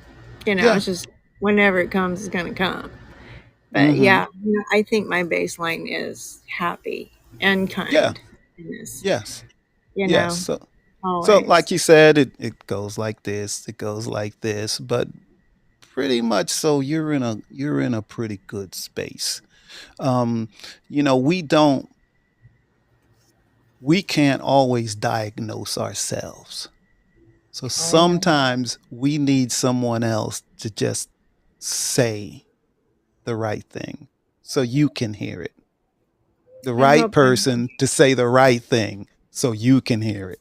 S1: Yeah.
S3: It's just whenever it comes, it's gonna come. But
S1: Mm-hmm.
S3: yeah, I think my baseline is happy and
S1: Yeah.
S3: kindness.
S1: Yes.
S3: You
S1: Yes.
S3: know,
S1: So
S3: always.
S1: like you said, it goes like this, it goes like this, but pretty much so you're in a pretty good space. Um, we can't always diagnose ourselves. So
S3: I know.
S1: sometimes we need someone else to just say the right thing so you can hear it. The
S3: I'm
S1: right
S3: hoping.
S1: person to say the right thing so you can hear it.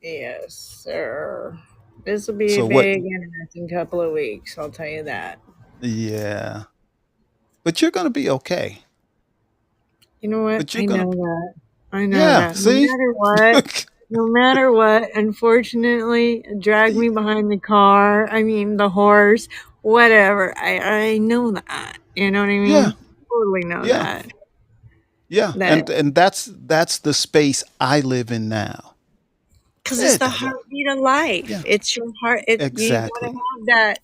S3: Yes, sir. This will be a
S1: So what
S3: big interesting couple of weeks. I'll tell you that.
S1: yeah. But you're going to be okay.
S3: You know what?
S1: But you're
S3: I
S1: going to
S3: know that. I know
S1: yeah,
S3: that.
S1: see?
S3: No matter what, unfortunately, drag me behind the car. I mean, the horse, whatever. I know that. You know what I
S1: yeah.
S3: mean? Totally know
S1: Yeah.
S3: that.
S1: Yeah.
S3: That
S1: And that's the space I live in now.
S3: because it's
S1: Eh,
S3: the
S1: da- da-
S3: heartbeat of life.
S1: Yeah.
S3: It's your heart. You gotta
S1: Exactly.
S3: have that.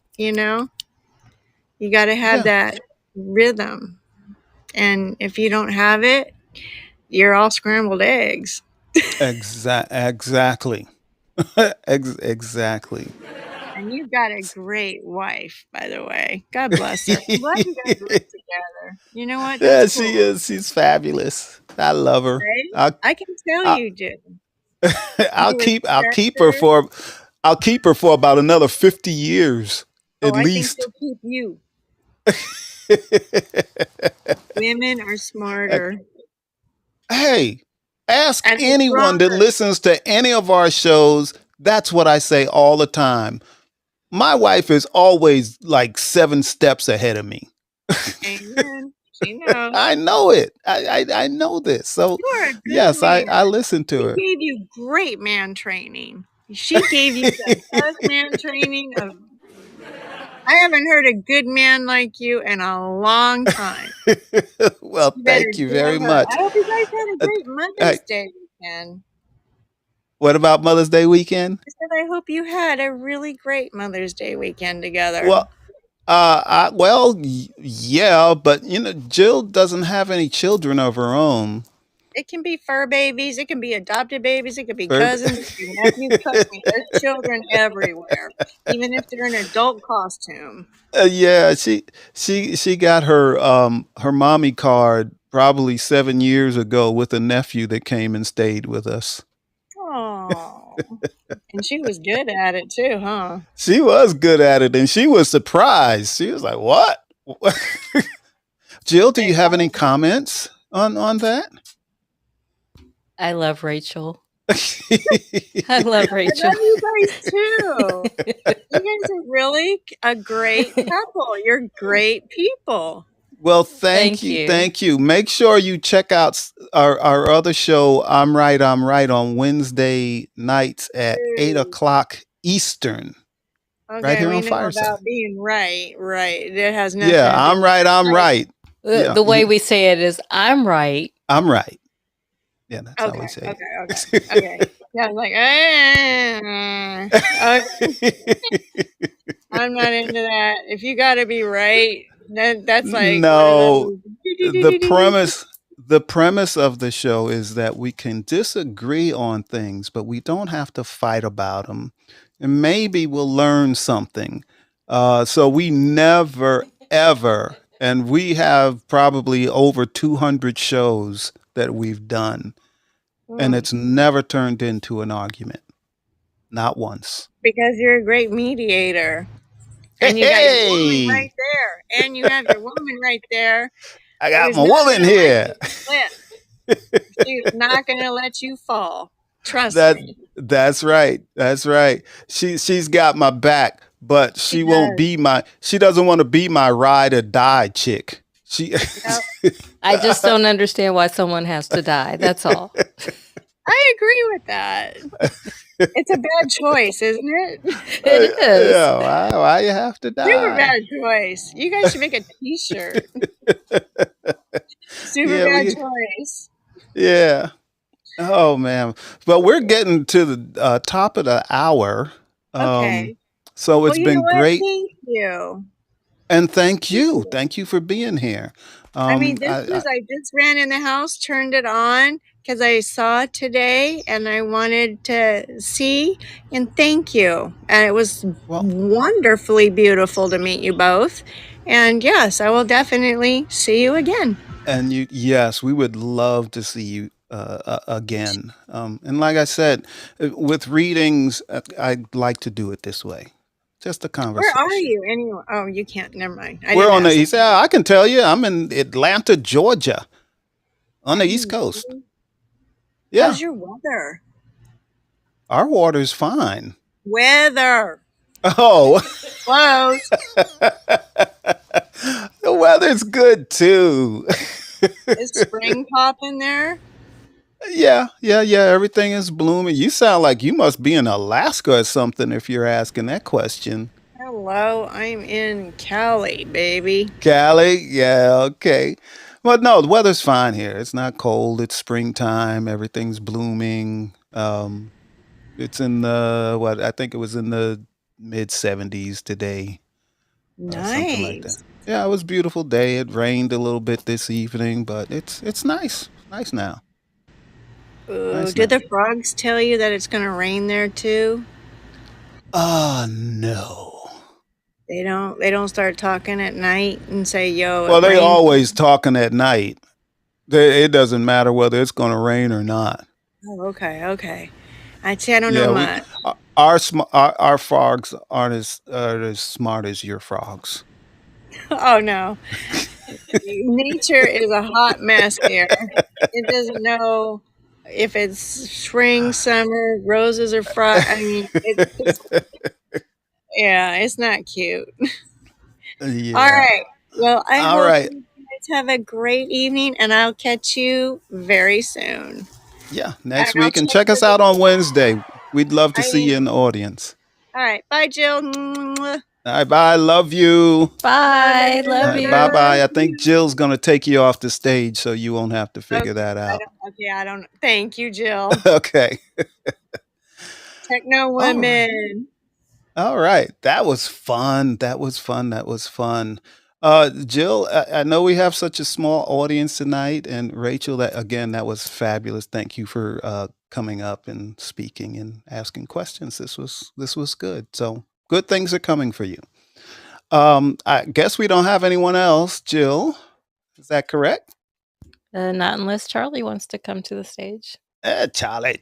S3: You gotta have
S1: Yeah.
S3: that rhythm. And if you don't have it, you're all scrambled eggs.
S1: Exactly. Exactly.
S3: And you've got a great wife, by the way. God bless her. I'm glad you guys live together. You know what? That's
S1: Yeah, she
S3: cool,
S1: is. She's fabulous. I love her.
S3: right?
S1: I'll,
S3: I can tell
S1: I'll,
S3: you do.
S1: I'll
S3: You
S1: keep I'll
S3: respect
S1: keep her
S3: her.
S1: for I'll keep her for about another 50 years
S3: Oh,
S1: at
S3: I think
S1: least.
S3: she'll keep you. Women are smarter
S1: Hey, ask
S3: and
S1: anyone that
S3: stronger.
S1: listens to any of our shows. That's what I say all the time. My wife is always like 7 steps ahead of me.
S3: Amen. She knows.
S1: I know it. I know this. So
S3: You are a good
S1: yes, I
S3: man.
S1: listen to
S3: She
S1: her.
S3: gave you great man training. She gave you the best man training of. I haven't heard a good man like you in a long time.
S1: Well,
S3: You better
S1: thank you
S3: give
S1: very
S3: her. I
S1: much.
S3: hope you guys had a
S1: Uh,
S3: great
S1: hey,
S3: Mother's Day weekend.
S1: what about Mother's Day weekend?
S3: I said I hope you had a really great Mother's Day weekend together.
S1: Well, yeah, but Jill doesn't have any children of her own.
S3: It can be fur babies, it can be adopted babies, it could be
S1: Her-
S3: cousins, it could be nephews, trust me, there's children everywhere, even if they're in adult costume.
S1: yeah, she got her mommy card probably 7 years ago with a nephew that came and stayed with us.
S3: Oh, and she was good at it too, huh?
S1: She was good at it, and she was surprised. She was like, "What?" Jill, do
S3: They
S1: you have any
S3: love
S1: comments on that?
S2: I love Rachel.
S1: Well,
S2: I love
S3: I
S2: Rachel.
S3: love you guys too. You guys are really a great couple. You're great people.
S1: thank
S2: Thank
S1: you,
S2: you.
S1: thank you. Make sure you check out our other show, I'm Right, on Wednesday nights at eight
S3: Ooh.
S1: o'clock Eastern, right
S3: Okay,
S1: here
S3: we
S1: on
S3: know
S1: Fireside.
S3: about being right. Right. It has
S1: Yeah,
S3: nothing to do
S1: I'm right. I'm
S3: with right.
S1: right. Yeah,
S2: The way we say it is, I'm right.
S1: I'm right. Yeah, that's how we
S3: Okay,
S1: say
S3: okay. Yeah, I'm like, okay. I'm not into that. If you got to be right, that's like one of
S1: No, the
S3: those.
S1: premise of the show is that we can disagree on things, but we don't have to fight about them, and maybe we'll learn something. So we never ever, and we have probably over 200 shows that we've done, and
S3: Mm,
S1: it's never turned into an argument, not once.
S3: because you're a great mediator.
S1: Hey,
S3: And you got your woman right
S1: hey,
S3: there. And you have your woman right there
S1: I got
S3: who's
S1: my
S3: not
S1: woman
S3: going to let
S1: here.
S3: you slip. She's not going to let you fall. Trust
S1: That
S3: me.
S1: that's right. That's right. She's got my back, but
S3: She
S1: she won't
S3: does.
S1: be my. She doesn't want to be my ride or die chick. She.
S3: Yep.
S2: I just don't understand why someone has to die. That's all.
S3: I agree with that. It's a bad choice, isn't it?
S2: It is.
S1: Yeah. Why you have to
S3: Super
S1: die?
S3: bad choice. You guys should make a t-shirt. Super
S1: Yeah.
S3: bad choice.
S1: Yeah. Oh man. But we're getting to the top of the hour.
S3: Okay.
S1: So
S3: Well,
S1: it's
S3: you know
S1: been
S3: what?
S1: great,
S3: Thank you.
S1: and thank you. Thank you for being here.
S3: I mean, this was,
S1: I
S3: I just ran in the house, turned it on, because I saw it today and I wanted to see and thank you. And it was
S1: Well,
S3: wonderfully beautiful to meet you both. And yes, I will definitely see you again.
S1: and yes, we would love to see you again. And like I said, with readings, I'd like to do it this way, just a
S3: Where are
S1: conversation.
S3: you anyway? Oh, you can't. Never mind. I
S1: We're
S3: didn't
S1: on the
S3: ask.
S1: east. I can tell you, I'm in Atlanta, Georgia, on the East Coast. Yeah,
S3: How's your weather?
S1: our water's fine.
S3: Weather.
S1: Oh,
S3: Close.
S1: the weather's good too.
S3: Is spring popping there?
S1: Yeah, yeah, yeah. Everything is blooming. You sound like you must be in Alaska or something if you're asking that question.
S3: Hello, I'm in Cali, baby.
S1: Cali, yeah, okay. But no, the weather's fine here. It's not cold. It's springtime. Everything's blooming. It's in the what? I think it was in the mid 70s today, something like that.
S3: Nice.
S1: Yeah, it was a beautiful day. It rained a little bit this evening, but it's nice. Nice now.
S3: Ooh,
S1: Nice
S3: did
S1: now.
S3: the frogs tell you that it's going to rain there too?
S1: No.
S3: They don't start talking at night and say, "Yo,
S1: Well,
S3: it
S1: they
S3: rained."
S1: always talking at night. It doesn't matter whether it's going to rain or not.
S3: Oh, okay, okay. I'd say I don't know
S1: Yeah,
S3: much.
S1: our frogs aren't as smart as your frogs.
S3: Oh no. Nature is a hot mess here. It doesn't know if it's spring, summer, roses are I mean, yeah, it's not cute. All
S1: Yeah.
S3: right. Well, I
S1: All
S3: hope
S1: right.
S3: you guys have a great evening, and I'll catch you very soon.
S1: Yeah.
S3: And
S1: Next
S3: I'll
S1: week, and
S3: check
S1: check
S3: for
S1: us
S3: the.
S1: out on Wednesday. We'd love to see
S3: I,
S1: you in the audience.
S3: all right. Bye, Jill. Mwah.
S1: All right. Bye. Love you.
S2: Bye. Love
S1: All right. Bye.
S2: you.
S1: Bye. I
S3: Love
S1: think Jill's gonna take you off the stage, so you won't have to
S3: Okay.
S1: figure that out.
S3: I don't. Thank you, Jill.
S1: Okay.
S3: Techno
S1: All right.
S3: women.
S1: All right. That was fun. That was fun. That was fun. Jill, I know we have such a small audience tonight, and Rachel, that was fabulous. Thank you for coming up and speaking and asking questions. This was good. So good things are coming for you. I guess we don't have anyone else. Jill, is that correct?
S2: Not unless Charlie wants to come to the stage.
S1: Charlie.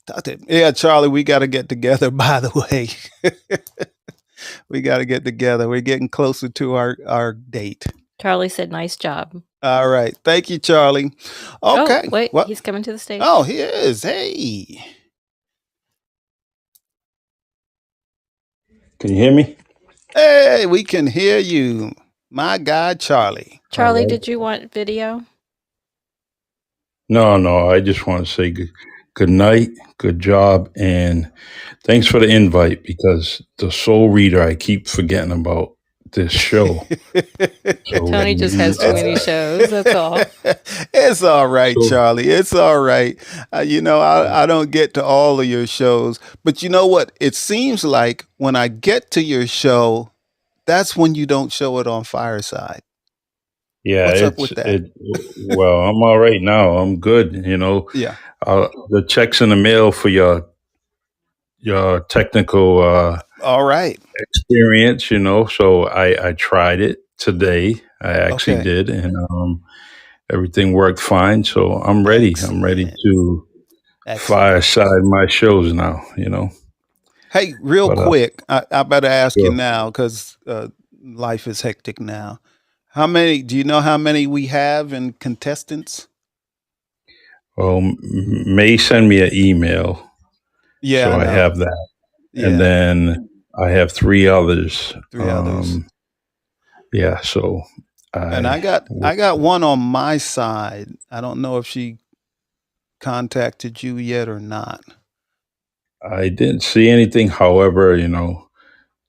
S1: Talk to him. Yeah, Charlie, we got to get together. By the way, we got to get together. We're getting closer to our date.
S2: Charlie said, "Nice job."
S1: All right. Thank you, Charlie.
S2: Oh,
S1: Okay.
S2: wait,
S1: What?
S2: he's coming to the stage.
S1: Oh, he is. Hey.
S4: Can you hear me?
S1: Hey, we can hear you. My guy, Charlie.
S2: Charlie,
S4: All right.
S2: did you want video?
S4: No. I just want to say good night, good job, and thanks for the invite because the Soul Reader, I keep forgetting about this show. So
S2: Tony just has too many shows. That's all.
S1: It's all right,
S4: so
S1: Charlie. It's all right. I don't get to all of your shows, but you know what? It seems like when I get to your show, that's when you don't show it on Fireside.
S4: yeah,
S1: What's up with that?
S4: well, I'm all right now. I'm good.
S1: Yeah.
S4: The checks in the mail for your technical
S1: All right.
S4: experience. So I tried it today. I actually
S1: Okay.
S4: did, and everything worked fine. So I'm ready. I'm ready
S1: Excellent.
S4: to
S1: Excellent.
S4: fireside my shows now.
S1: Hey, real
S4: But
S1: quick, I better ask you
S4: sure.
S1: now because life is hectic now. Do you know how many we have in contestants?
S4: Well, May send me an email,
S1: Yeah,
S4: so
S1: I
S4: I
S1: know.
S4: have that, and
S1: Yeah,
S4: then I have three others.
S1: three others.
S4: Yeah, so
S1: And I
S4: I
S1: got one on my side. I don't know if she contacted you yet or not.
S4: I didn't see anything. However,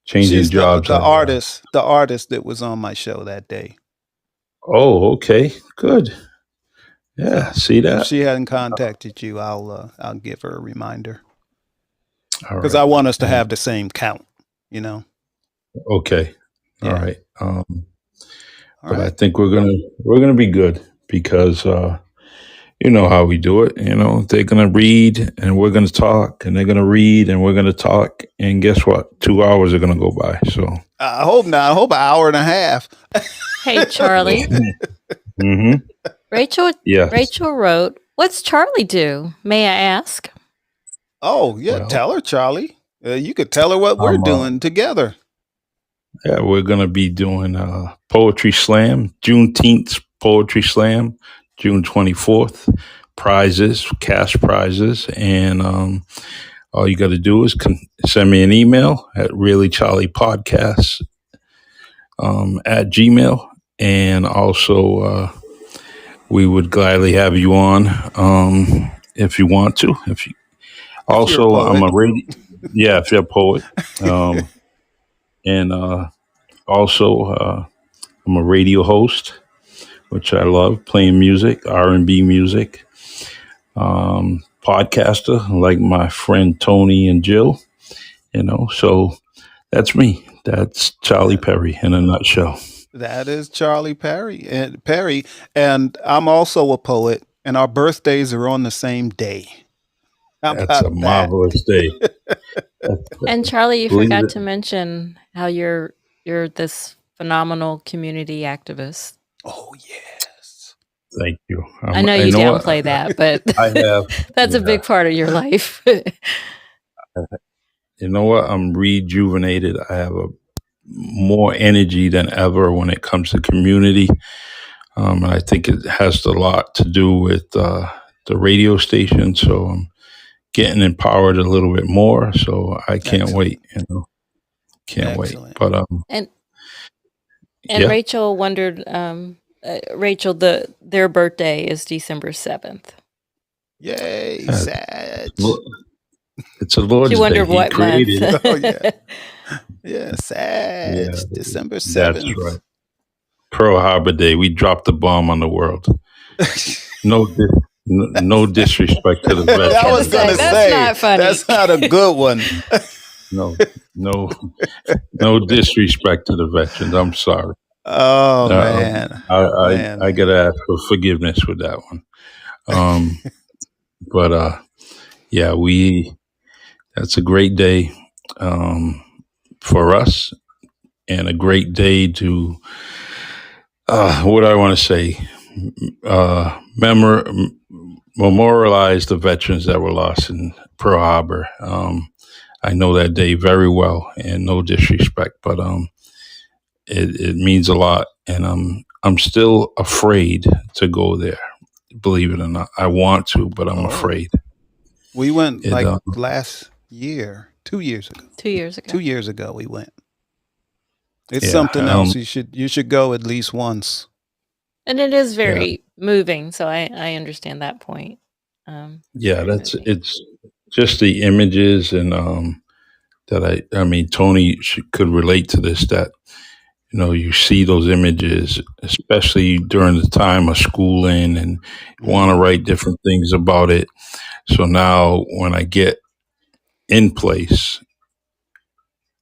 S4: changing
S1: She's the
S4: jobs.
S1: the artist, the artist that was on my show that day.
S4: Oh, okay, good. Yeah,
S1: So
S4: see
S1: if
S4: that.
S1: she hadn't contacted you, I'll give her a reminder
S4: All
S1: because
S4: right.
S1: I want us to have the same count. You know.
S4: Okay. All
S1: Yeah.
S4: right.
S1: All
S4: But I
S1: right.
S4: think we're gonna be good because you know how we do it. They're going to read and we're going to talk, and they're going to read and we're going to talk. And guess what? 2 hours are going to go by. So
S1: I hope not. I hope an hour and a half.
S2: Hey, Charlie.
S4: hmm yes.
S2: Rachel wrote, "What's Charlie do? May I ask?"
S1: Oh, yeah.
S4: Well,
S1: Tell her, Charlie. You could tell her what we're
S4: I'm
S1: doing together.
S4: yeah, we're going to be doing Poetry Slam, Juneteenth Poetry Slam, June 24th. Prizes, cash prizes, and all you got to do is send me an email at reallycharliepodcast at Gmail, and also we would gladly have you on if you want to. If you
S1: If you're a
S4: also, I'm
S1: poet.
S4: a radio. Yeah, if you're a poet, and also I'm a radio host, which I love playing music, R&B music. Podcaster like my friend Tony and Jill. So that's me. That's Charlie
S1: That
S4: Perry in a nutshell.
S1: that is Charlie Perry, and I'm also a poet, and our birthdays are on the same day. How
S4: That's a
S1: about that?
S4: marvelous day.
S2: And Charlie, you
S4: Believe
S2: forgot
S4: it.
S2: to mention how you're this phenomenal community activist.
S1: Oh yes.
S2: I
S4: Thank you.
S2: know you
S4: know what?
S2: downplay that, but
S4: I have.
S2: that's a
S4: Yeah.
S2: big part of your life.
S4: You know what? I'm rejuvenated. I have more energy than ever when it comes to community. And I think it has a lot to do with the radio station. So I'm getting empowered a little bit more. So I can't
S1: Excellent.
S4: wait. Can't wait.
S1: Excellent.
S4: But
S2: and
S4: yeah,
S2: Rachel wondered, Rachel, their birthday is December 7th.
S1: Yay,
S4: uh,
S1: Sag.
S4: it's a Lord's
S2: She
S4: Day.
S2: wondered
S4: He
S2: what
S4: created it.
S2: month.
S1: Oh yeah. Yeah, Sag.
S4: Yeah,
S1: December
S4: that's
S1: 7th.
S4: right. Pearl Harbor Day. We dropped the bomb on the world. No, no disrespect to the
S1: I
S4: veterans.
S1: was gonna
S2: That's
S1: say
S2: not funny.
S1: that's not a good one.
S4: No disrespect to the veterans. I'm sorry.
S1: Oh
S4: Um,
S1: man.
S4: I gotta ask for forgiveness with that one. But yeah, that's a great day for us, and a great day to what do I want to say? Memorialize the veterans that were lost in Pearl Harbor. I know that day very well, and no disrespect, but it means a lot, and I'm still afraid to go there. Believe it or not, I want to, but I'm
S1: Oh,
S4: afraid.
S1: we went
S4: It,
S1: like last year, 2 years ago.
S2: 2 years ago.
S1: 2 years ago we went. It's
S4: yeah,
S1: something else. You should go at least once.
S2: And it is
S4: yeah,
S2: very moving, so I understand that point.
S4: yeah.
S2: Very
S4: That's
S2: moving.
S4: it's just the images, and that I mean, Tony could relate to this. That you see those images, especially during the time of schooling, and you want to
S1: Mhm.
S4: write different things about it. So now, when I get in place,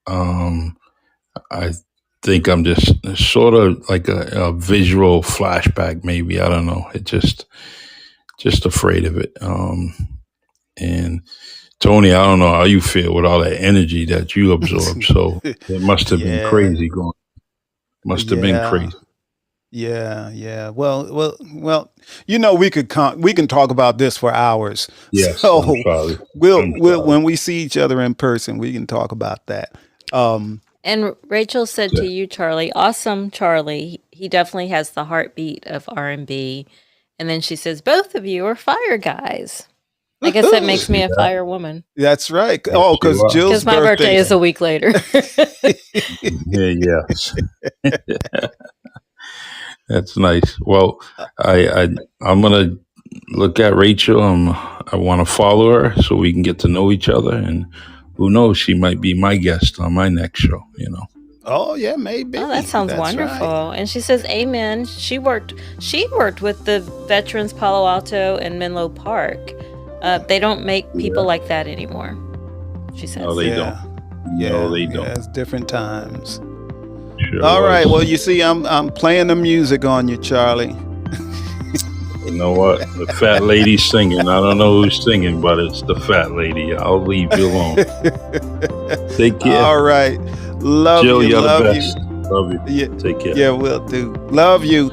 S4: I think I'm just sort of like a visual flashback, maybe. I don't know. It just afraid of it. And Tony, I don't know how you feel with all that energy that you absorb. So it must have been
S1: Yeah.
S4: crazy going. Must have been
S1: Yeah.
S4: crazy.
S1: Yeah. Well. We can talk about this for hours.
S4: Yes,
S1: So
S4: I'm sorry.
S1: we'll
S4: I'm sorry.
S1: when we see each other in person, we can talk about that.
S2: And Rachel said to you, Charlie, awesome, Charlie. He definitely has the heartbeat of R&B. And then she says, both of you are fire guys. I guess that makes me a fire woman.
S1: That's right.
S4: Yes,
S1: Oh,
S4: you
S1: because
S4: are.
S1: Jill's
S2: Because my birthday is a week later.
S4: Yeah. That's nice. Well, I'm gonna look at Rachel. I want to follow her so we can get to know each other, and who knows, she might be my guest on my next show.
S1: Oh yeah, maybe.
S2: Oh, that sounds
S1: That's
S2: wonderful.
S1: right.
S2: And she says, amen. She worked with the veterans Palo Alto and Menlo Park. They don't make people like that anymore, she says.
S4: No, they don't.
S1: Yeah,
S4: No, they don't.
S1: Yeah, it's different times.
S4: Sure
S1: All right.
S4: was.
S1: Well, you see, I'm playing the music on you, Charlie.
S4: You know what? The fat lady's singing. I don't know who's singing, but it's the fat lady. I'll leave you alone. Take care.
S1: All right. Love
S4: Jill,
S1: you.
S4: you're
S1: Love
S4: the
S1: you.
S4: best. Love you.
S1: Yeah,
S4: Take care.
S1: yeah, will do. Love you.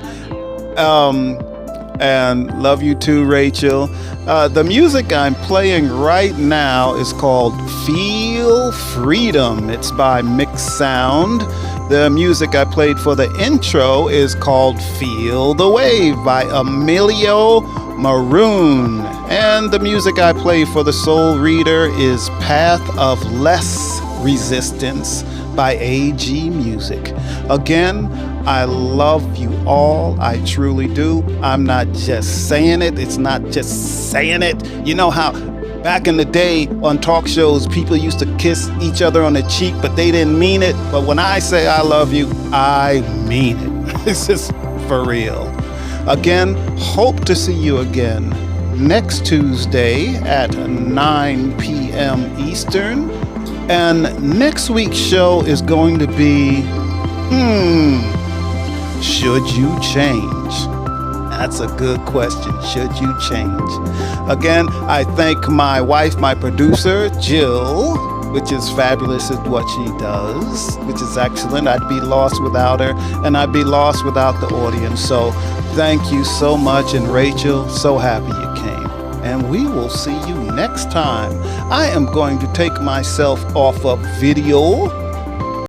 S1: And love you too, Rachel. The music I'm playing right now is called Feel Freedom. It's by Mixed Sound. The music I played for the intro is called Feel the Wave by Emilio Maroon. And the music I play for the Soul Reader is Path of Less Resistance by AG Music. Again, I love you all. I truly do. I'm not just saying it. It's not just saying it. You know how back in the day on talk shows, people used to kiss each other on the cheek, but they didn't mean it. But when I say I love you, I mean it. This is for real. Again, hope to see you again next Tuesday at 9 p.m. Eastern. And next week's show is going to be, should you change? That's a good question. Should you change? Again, I thank my wife, my producer, Jill, which is fabulous at what she does, which is excellent. I'd be lost without her, and I'd be lost without the audience. So thank you so much. And Rachel, so happy you came. And we will see you next time. I am going to take myself off of video